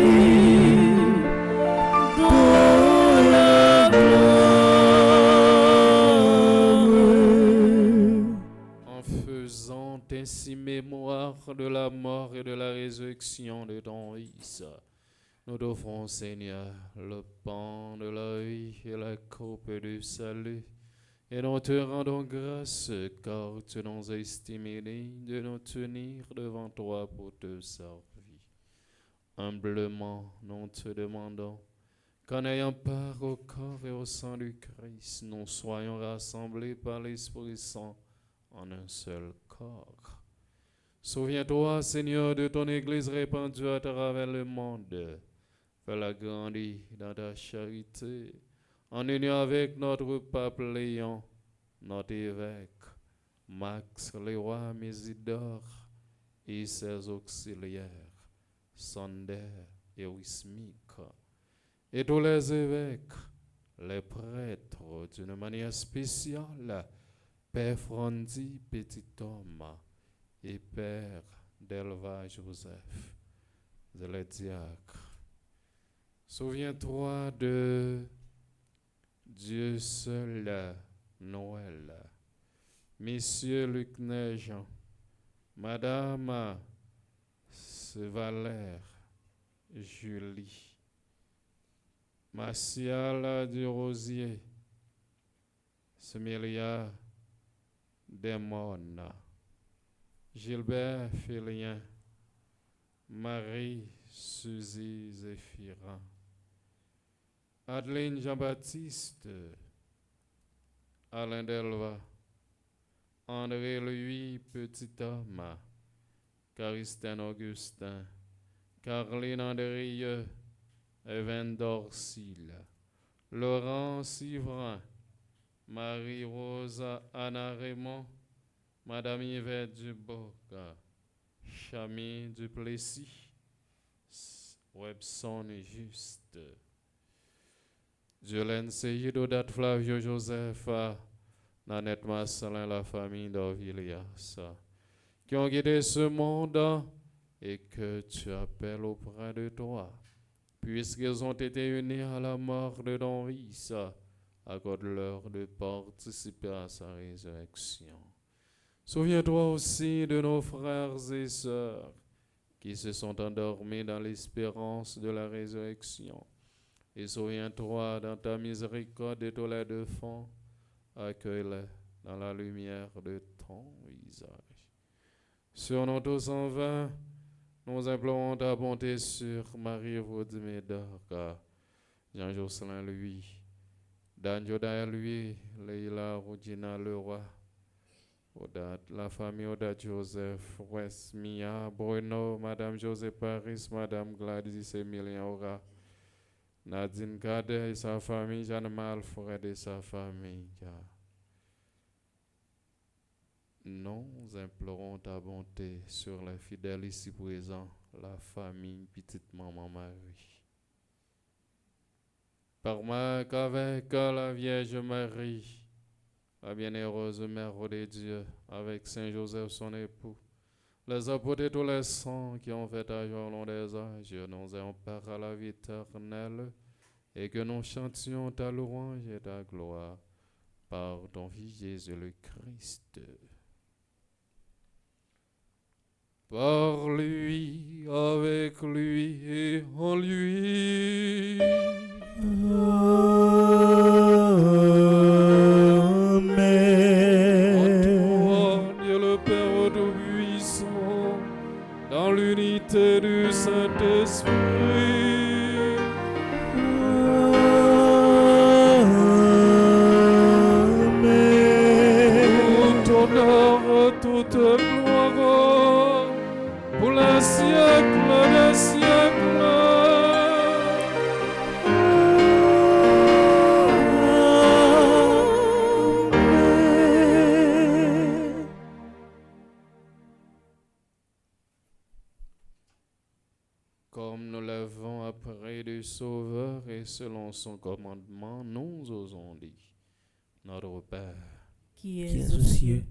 dans la gloire. En faisant ainsi mémoire de la mort et de la résurrection de ton Fils, nous t'offrons, Seigneur, le pain de la vie et la coupe du salut. Et nous te rendons grâce, car tu nous as estimés dignes de nous tenir devant toi pour te servir. Humblement, nous te demandons qu'en ayant part au corps et au sang du Christ, nous soyons rassemblés par l'Esprit Saint en un seul corps. Souviens-toi, Seigneur, de ton Église répandue à travers le monde. Fais-la grandir dans ta charité, en union avec notre pape Léon, notre évêque, Max Léroy Mésidore et ses auxiliaires, Sander et Wismik, et tous les évêques, les prêtres, d'une manière spéciale, Père Frondi Petit Homme et Père Delva Joseph, et les diacres. Souviens-toi de Dieu seul, Noël, Monsieur Luc Neigeant, Madame Valère, Julie, Martial du Rosier, Semilia Desmona, Gilbert Félien, Marie Suzy Zéphirin, Adeline Jean-Baptiste, Alain Delva, André Louis Petit Homme, Caristène Augustin, Caroline Andrieux, Evan Dorsil, Laurent Sivrin, Marie-Rose Anna Raymond, Madame Yvette Duboc, Chami Duplessis, Webson Juste, Jolène Seyido, Dat Flavio Joseph, Nanette Marcelin, la famille d'Orvilias, qui ont guidé ce monde et que tu appelles auprès de toi, puisqu'ils ont été unis à la mort de ton Fils, accorde-leur de participer à sa résurrection. Souviens-toi aussi de nos frères et sœurs qui se sont endormis dans l'espérance de la résurrection. Et souviens-toi dans ta miséricorde de tous les défunts, accueille-les dans la lumière de ton visage. Sur nous tous en vain, nous implorons ta bonté sur Marie-Rode Médard, Jean-Jocelyn Louis, Dan Jodaï Louis, Leila Roudina Leroy, la famille Oda Joseph, West Mia, Bruno, Madame José Paris, Madame Gladys Emilien Aura, Nadine Kader et sa famille, Jeanne Alfred et sa famille. Nous implorons ta bonté sur les fidèles ici présents, la famille Petite Maman Marie. Par qu'avec la Vierge Marie, la bienheureuse Mère de Dieu, avec Saint Joseph son époux, les apôtres et tous les saints qui ont fait ta joie au long des âges, nous ayons part à la vie éternelle, et que nous chantions ta louange et ta gloire par ton Fils Jésus le Christ. Par lui, avec lui et en lui. Amen. Dieu le Père Tout-Puissant, dans l'unité du Saint-Esprit. Amen. Tout honneur, toute gloire, pour les siècles des siècles. selon son commandement, nous osons dire, Notre Père, qui qui es es aux cieux,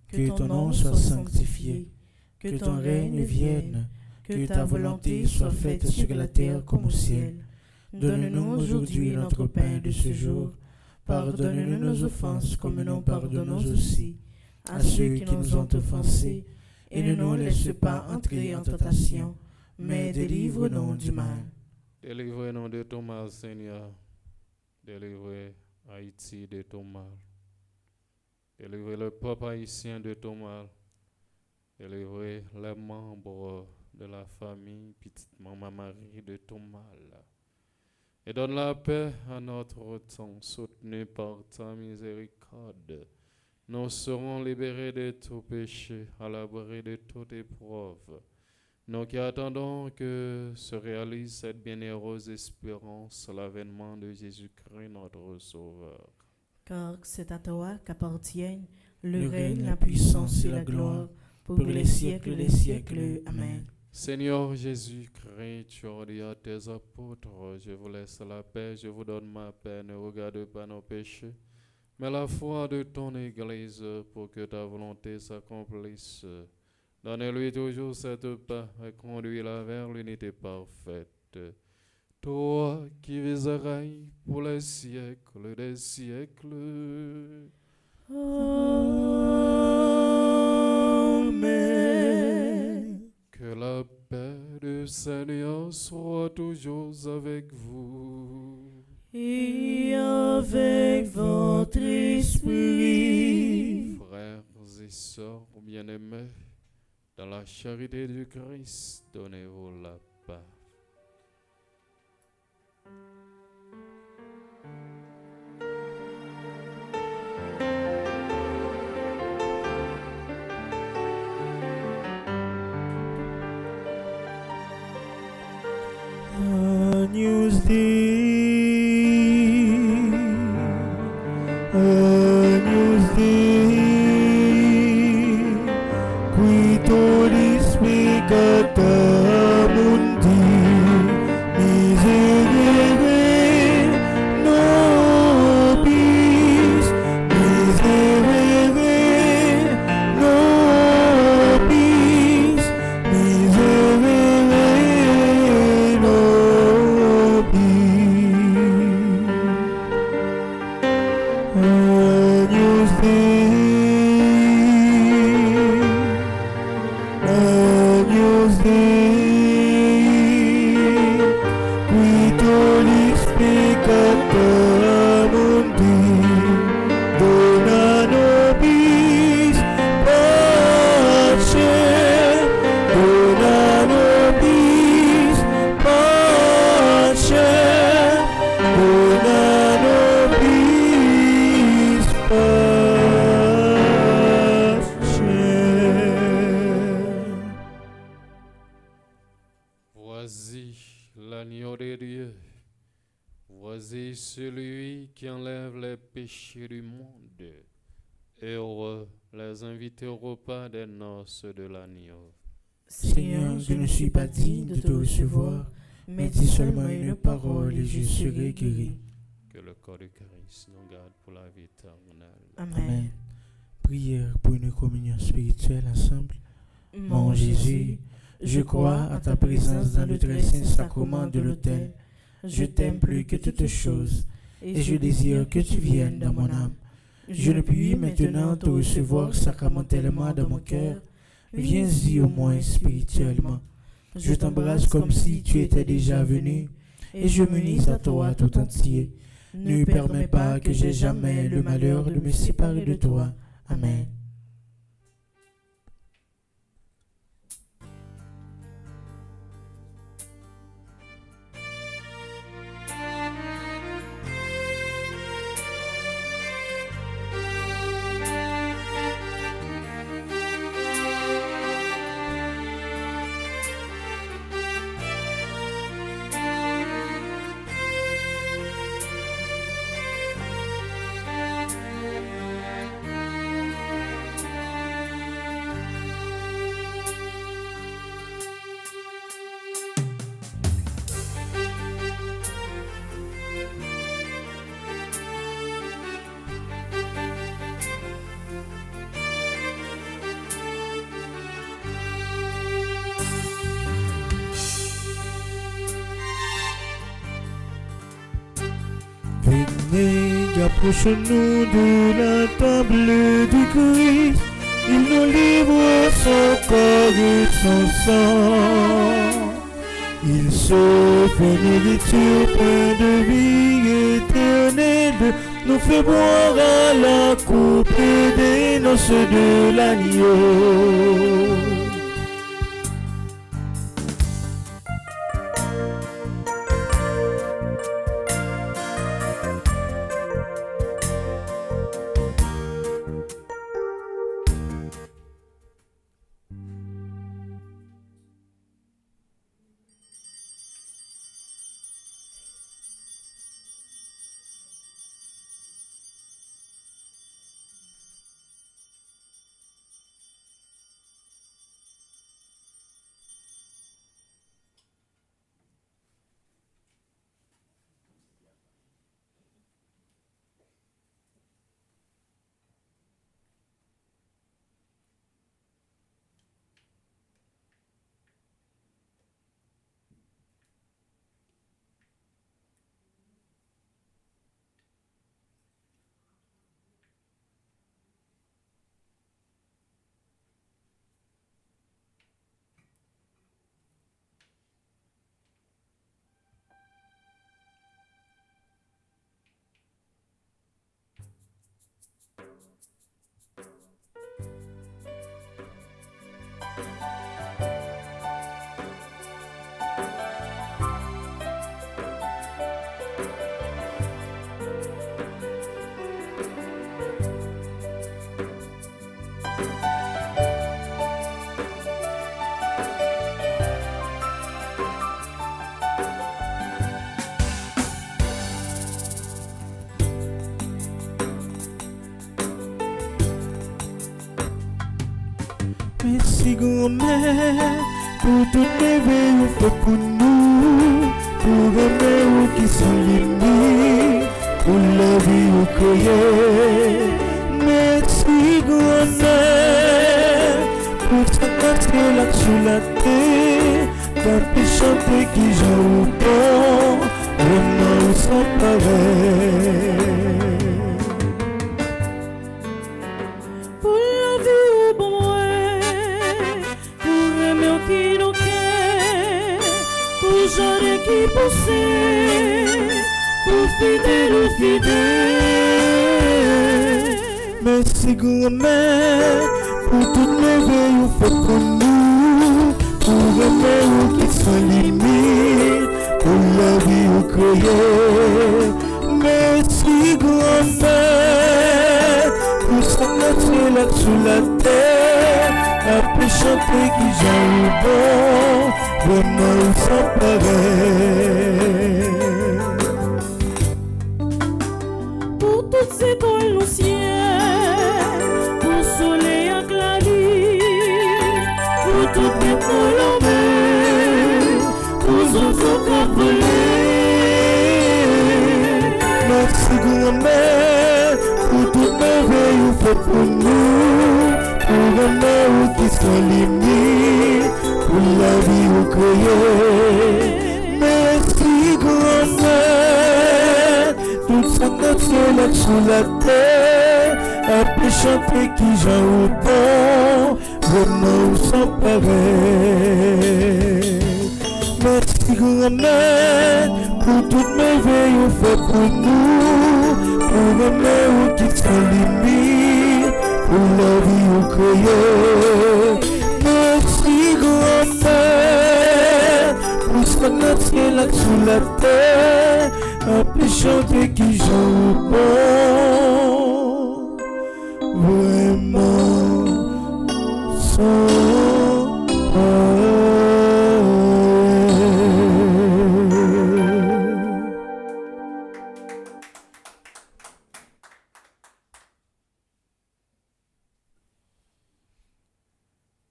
que ton nom soit sanctifié, que ton règne vienne, que ta volonté soit faite sur la terre comme au ciel. Donne-nous aujourd'hui notre pain de ce jour. Pardonne-nous nos offenses comme nous pardonnons aussi à ceux qui nous ont offensés. Et ne nous laisse pas entrer en tentation, mais délivre-nous du mal. délivrez-nous de ton mal, Seigneur. Délivrez Haïti de ton mal. Délivrez le peuple haïtien de ton mal. Délivrez les membres de la famille, petite maman Marie, de ton mal. Et donne la paix à notre temps, soutenu par ta miséricorde. Nous serons libérés de tout péché, à l'abri de toute épreuve. Nous qui attendons que se réalise cette bienheureuse espérance, l'avènement de Jésus-Christ, notre Sauveur. Car c'est à toi qu'appartiennent le règne, la puissance et la gloire pour les siècles des siècles. Amen. Seigneur Jésus-Christ, tu as dit à tes apôtres, je vous laisse la paix, je vous donne ma paix, ne regarde pas nos péchés, mais la foi de ton Église pour que ta volonté s'accomplisse. Donne-lui toujours cette paix et conduis-la vers l'unité parfaite. Toi qui vis et règnes pour les siècles des siècles. Amen. Que la paix du Seigneur soit toujours avec vous. Et avec votre esprit. Frères et sœurs bien-aimés, dans la charité du Christ, donnez-vous la paix. Agnus Dei, Agnus Dei, qui tollis peccata mundi, miserere nobis, miserere nobis, miserere Agnus Dei, Agnus Dei, qui tollis peccata mundi, dona nobis pace, dona nobis pace, dona nobis pace. Voici l'agneau de Dieu. Voici celui qui enlève les péchés du monde. Heureux les invités au repas des noces de l'agneau. Seigneur, je ne suis pas digne de te recevoir, mais dis seulement une parole et je serai guéri. Que le corps du Christ nous garde pour la vie éternelle. Amen. Prière pour une communion spirituelle ensemble. Mon Jésus, je crois à ta présence dans le très saint sacrement de l'autel. Je t'aime plus que toutes choses et je désire que tu viennes dans mon âme. Je ne puis maintenant te recevoir sacramentellement dans mon cœur. Viens-y au moins spirituellement. Je t'embrasse comme si tu étais déjà venu et je m'unis à toi tout entier. Ne permets pas que j'aie jamais le malheur de me séparer de toi. Amen. Venez, approchons-nous de la table du Christ. Il nous livre son corps et son sang. Il se fait nourriture, pain de vie éternelle, nous fait boire à la coupe des noces de l'agneau. Merci grand-mère pour toutes les veilles fait pour nous, pour aimer qui sont limites, pour la vie au cueillir. Merci grand-mère pour ta casser là sous la terre, t'as pu chanter qui j'en bon, vraiment sans pareil. J'aurais qui possède pour fidèle ou fidèle. Merci grand-mère pour toutes les veilles faites pour nous, pour aimer qui sont limites, pour la vie au cueillir. Merci grand-mère pour s'engager là sous la terre, après chanter qui j'en bon, vraiment sans pareil. Pour toutes ces étoiles au ciel, pour le soleil éclairé, pour toutes les colombes, pour les enfants qui volent. Merci grand-mère pour toutes les veilles faites pour nous, pour aimer qui sont limites, pour la vie au cueillir. Merci grand-mère, toute sa nation là sous la terre, après chanter qui j'en bon, vraiment sans pareil. Merci grand-mère pour toutes mes veilles faites pour nous, pour aimer qui sont limites, pour la vie au cueillir. Merci grand-mère pour ce nation là sous la terre, après chanter qui j'en bon, vraiment sans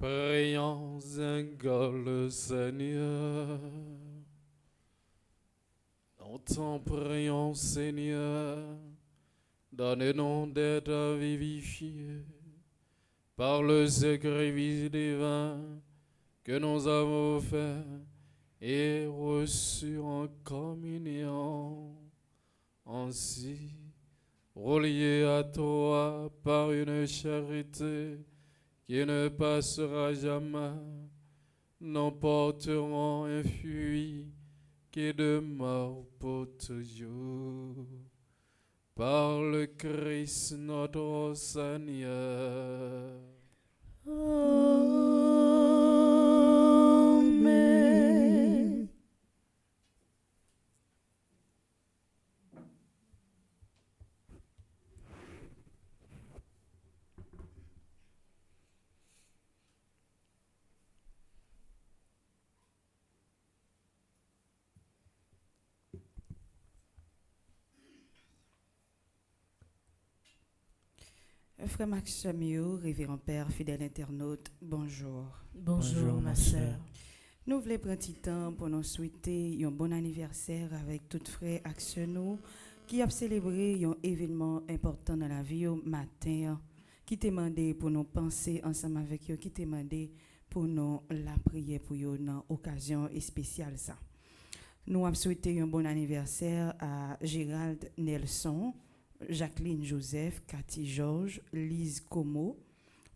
Prions encore le Seigneur. Nous t'en prions, Seigneur. Donne-nous d'être vivifiés par le sacrifice divin que nous avons fait et reçu en communion. Ainsi, reliés à toi par une charité qui ne passera jamais, n'emporteront un fruit qui demeure pour toujours. Par le Christ notre Seigneur. Amen. Frère Maximio, révérend Père, fidèle internaute, bonjour. Bonjour, ma sœur. Nous voulons prendre un temps pour nous souhaiter un bon anniversaire avec tout frère Actionnou qui a célébré un événement important dans la vie au matin, qui t'a demandé pour nous penser ensemble avec eux, qui t'a demandé pour nous la prière pour eux dans occasion spéciale ça. Nous avons souhaité un bon anniversaire à Gérald Nelson, Jacqueline Joseph, Cathy Georges, Lise Como.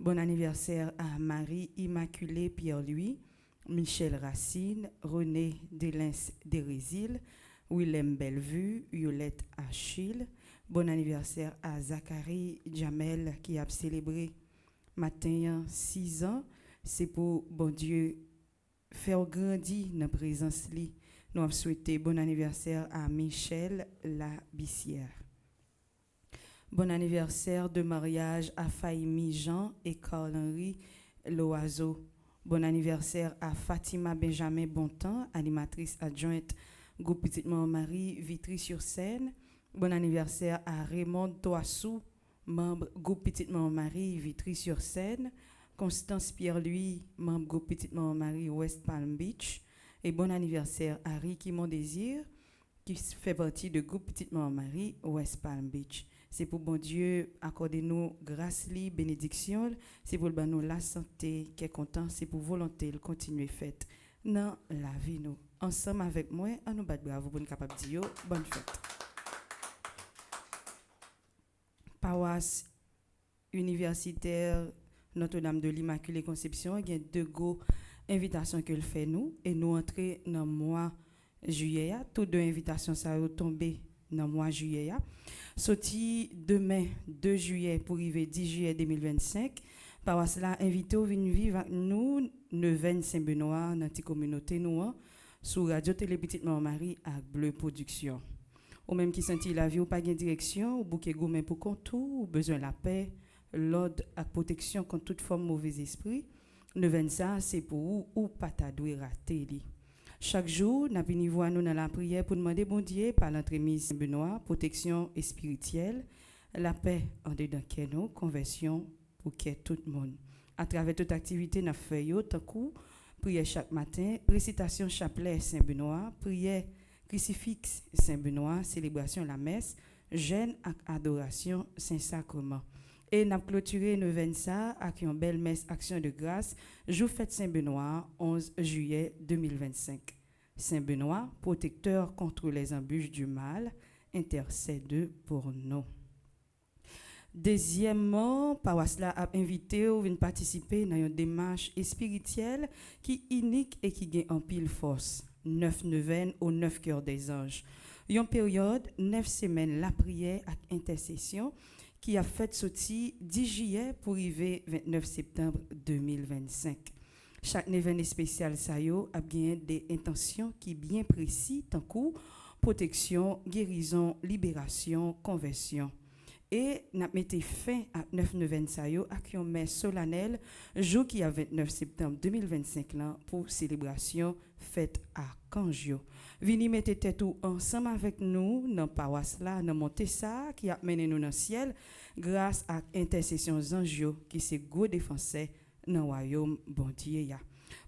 Bon anniversaire à Marie Immaculée Pierre-Louis, Michel Racine, René Delens Dérésil, Willem Bellevue, Yolette Achille. Bon anniversaire à Zachary Jamel qui a célébré matin 6 ans. C'est pour bon Dieu faire grandir dans la présence li. Nous avons souhaité bon anniversaire à Michel Labissière. Bon anniversaire de mariage à Faïmi Jean et Carl-Henri Loiseau. Bon anniversaire à Fatima Benjamin Bontemps, animatrice adjointe groupe Petite Marie Vitry-sur-Seine. Bon anniversaire à Raymond Toassou, membre groupe Petite Marie Vitry-sur-Seine. Constance Pierre-Louis, membre groupe Petite Marie West Palm Beach. Et bon anniversaire à Ricky Mondésir, qui fait partie de groupe Petite Marie West Palm Beach. C'est pour bon Dieu accorder nous grâce li, bénédiction. C'est pour nous la santé qui est content. C'est pour volonté de continuer faite dans la vie nous. Ensemble avec moi, on nous bat bravo pour nous capable dire bonne fête. Paroisse universitaire Notre-Dame de l'Immaculée Conception, il y a 2 gros invitations qu'elle fait nous et nous entrer dans le mois juillet. Toutes 2 invitations ça va tomber dans le mois juillet. Sorti demain 2 juillet pour arriver 10 juillet 2025. Par cela, invité au venir vivre avec nous, Neuvaine Saint-Benoît, dans la communauté nous, sur Radio Télé Petite Marie à Bleu Production. Ou même qui sentit la vie ou pas de direction, ou bouquet gourmet pour contour, ou besoin de la paix, l'ordre à protection contre toute forme de mauvais esprit. Neuvaine ça, c'est pour vous ou pas t'adouer rater li. Chaque jour, nous venons nous dans la prière pour demander bon Dieu par l'entremise Saint-Benoît, protection et spirituelle, la paix en dedans nous, conversion pour que tout le monde. À travers toute activité, nous faisons tant coup, prière chaque matin, récitation chapelet Saint-Benoît, prière crucifix Saint-Benoît, célébration la messe, jeûne et adoration Saint-Sacrement. Et nous avons clôturé neuvaine ça avec une belle messe action de grâce, jour fête Saint-Benoît, 11 juillet 2025. Saint-Benoît, protecteur contre les embûches du mal, intercède pour nous. Deuxièmement, paroisse là a invité ou venir participer dans une démarche spirituelle qui est unique et qui gagne en pile force. 9 neuvaines au 9 cœurs des anges. Une période 9 semaines la prière et intercession qui a fait sortir 10 juillet pour arriver 29 septembre 2025. Chaque événement spécial ça a bien des intentions qui bien précis tant que protection, guérison, libération, conversion. Et n'a mis fin à 9 neuvaines ça avec un messe solennel jour qui a 29 septembre 2025 là pour célébration fête à Kanjo. Vini mettez tête ensemble avec nous dans paroisse là dans monter ça qui a mené nous dans le ciel grâce à intercession ange qui c'est gros défenseur dans royaume bon Dieu ya.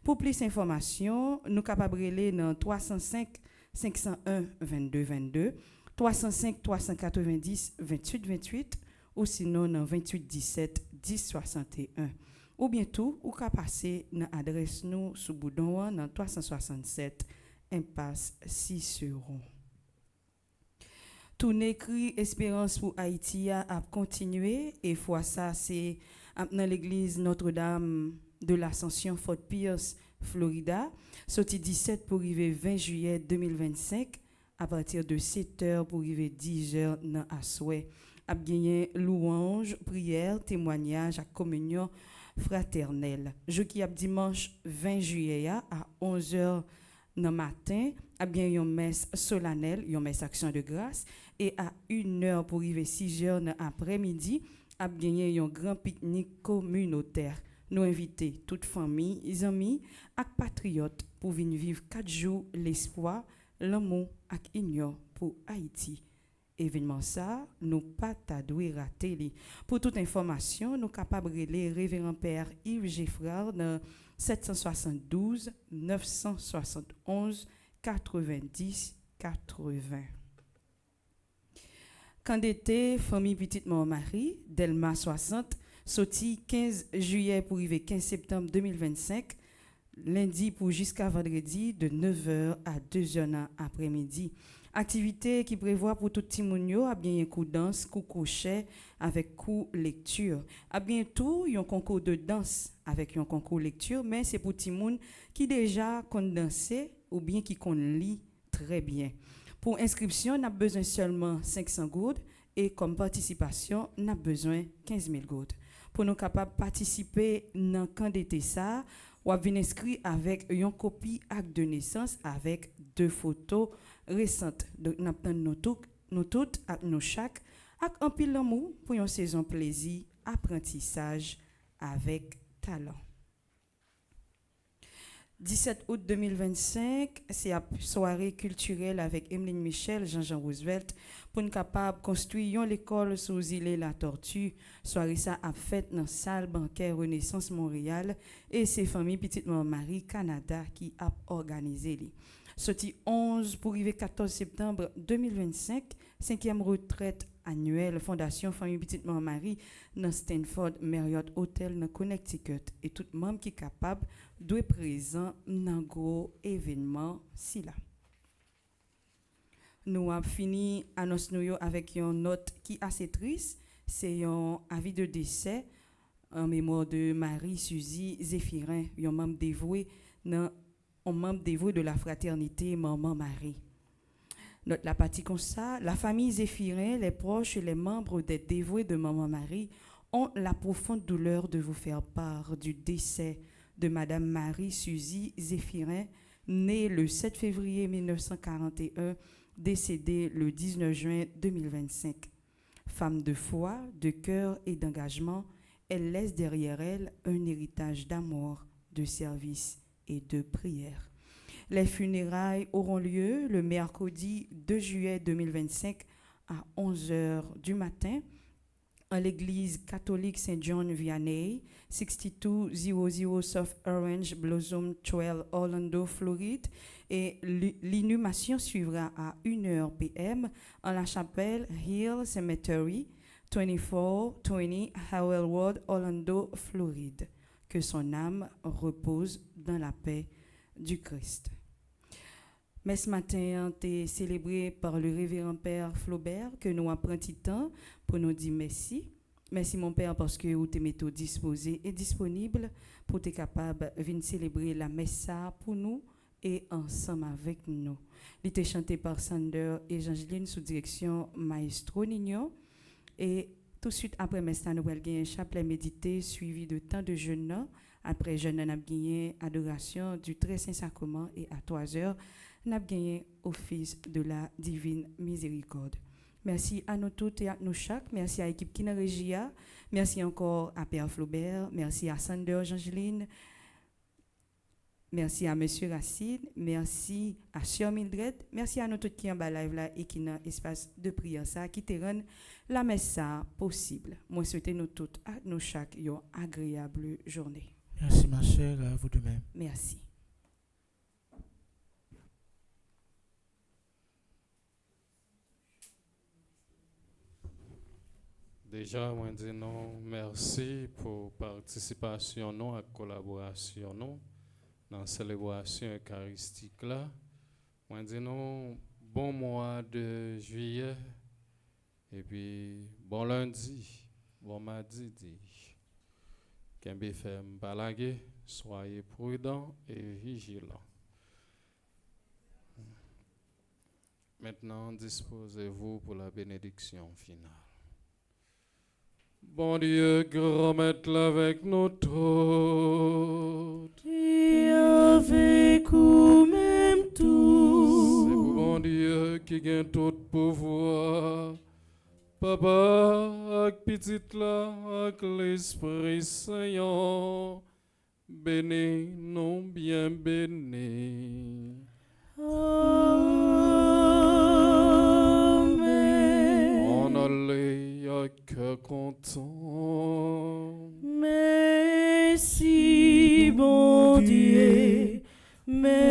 Pour plus d'informations, nous capable relais dans 305 501 22 22 305 390 28 28 ou sinon dans 28 17 10 61 ou bientôt ou ka passer dans adresse nous sous boudon dans 367 impasse 6 euros. tournée Cri Espérance pour Haïti a continué et fois ça c'est dans l'église Notre-Dame de l'Ascension Fort Pierce, Florida, sorti 17 pour arriver 20 juillet 2025 à partir de 7h pour arriver 10h dans Asoué. A gagné louange, prière, témoignage à communion fraternelle. Jeudi à dimanche 20 juillet à 11h dans matin, a bien une messe solennelle, une messe action de grâce et à 1h pour arriver 6h dans après-midi, a gagné un grand pique-nique communautaire. Nous inviter toute famille, amis et patriotes pour venir vivre 4 jours l'espoir, l'amour et l'union pour Haïti. Événement ça, nous pas t'adouer rater li. Pour toute information, nous capables de les révérend père Yves Geffrard dans 772 971 90 80. Candidaté famille petite mort Marie, Delma 60, sorti 15 juillet pour arriver 15 septembre 2025, lundi pour jusqu'à vendredi de 9h à 2h après-midi. Activité qui prévoit pour tout petit moun yo a bien un coup danse, coup crochet avec coup lecture. A bien tout un concours de danse avec un concours lecture, mais c'est pour petit moun qui déjà kon danser ou bien qui kon lit très bien. Pour inscription, on a besoin seulement 500 goudes et comme participation, on a besoin 15 000 goudes. Pour nous capables de participer dans candidaté ça, ou à venir inscrit avec une copie acte de naissance avec 2 photos récentes. Donc, nous attendons nous toutes, nous chaque, avec un pile d'amour pour une saison plaisir, apprentissage avec talent. 17 août 2025, c'est la soirée culturelle avec Emeline Michel, Jean-Jean Roosevelt, pour nous capables de construire l'école sous île La Tortue. Soirée ça a fait dans la salle bancaire Renaissance Montréal et c'est famille Petite Marie Canada qui a organisé. Sorti 11 pour arriver 14 septembre 2025, 5e retraite annuelle Fondation Famille Petite Marie dans Stanford Marriott Hotel dans Connecticut et tout membre qui est capable doit présent dans gros événement si là. Nous avons fini annonce nous avec une note qui est assez triste, c'est un avis de décès en mémoire de Marie Suzy Zéphirin, un membre dévoué de la fraternité Maman Marie. Notre la partie comme ça, la famille Zéphirin, les proches et les membres des dévoués de Maman Marie ont la profonde douleur de vous faire part du décès de Madame Marie Suzy Zéphirin, née le 7 février 1941, décédée le 19 juin 2025. Femme de foi, de cœur et d'engagement, elle laisse derrière elle un héritage d'amour, de service et de prière. Les funérailles auront lieu le mercredi 2 juillet 2025 à 11h du matin à l'église catholique Saint John Vianney, 6200 South Orange Blossom Trail, Orlando, Floride. Et l'inhumation suivra à 1h p.m. en la chapelle Hill Cemetery, 2420 Howell Road, Orlando, Floride. Que son âme repose dans la paix du Christ. Mais ce matin, est célébré par le révérend Père Flaubert, que nous apprenons temps pour nous dire merci. Merci mon Père parce que vous êtes disposé et disponible pour être capable de venir célébrer la messe pour nous et ensemble avec nous. Il était chanté par Sander et Jangeline sous direction Maestro Nino. Et tout de suite après messe, nous allons gagner un chapelet médité suivi de temps de jeûne. Après jeûne, nous allons gagner adoration du très saint sacrement et à 3h, nous allons gagner office de la divine miséricorde. Merci à nous toutes et à nous chaque. Merci à l'équipe Kina Regia. Merci encore à Père Flaubert. Merci à Sander Jangeline. Merci à M. Racine. Merci à Sœur Mildred. Merci à nous tous qui sont en live là et qui ont espace de prière ça, qui te rendent la messe possible. Moi, souhaite nous toutes à nous chaque une agréable journée. Merci ma chère, à vous de même. Merci. Déjà, moi dis non, merci pour participation non à collaboration non dans la célébration eucharistique là. Moi dis non, bon mois de juillet Et puis, bon lundi, bon mardi, dis-je. Kembe fem balage, soyez prudents et vigilants. Maintenant, disposez-vous pour la bénédiction finale. Bon Dieu, grand maître avec nous tous. Et avec vous-même tous. C'est vous, bon Dieu, qui gagne tout pouvoir. Papa, avec petite là, avec l'Esprit Saint, bénis nous bien bénis. Amen. On allait à cœur content. Merci, bon Dieu. Merci.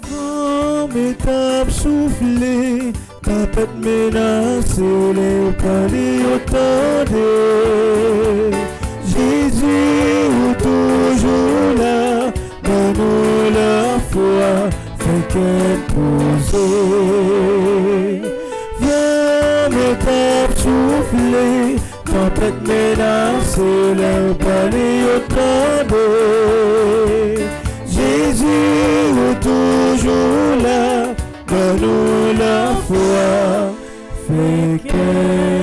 Vent m'étape soufflé, tempête menacée, les palais attendez. Jésus est toujours là, donne-nous la foi, fait qu'elle pose. Vent m'étape soufflé, tempête menacée, les palais attendez. Jésus est toujours là, donne-nous la foi, fait qu'elle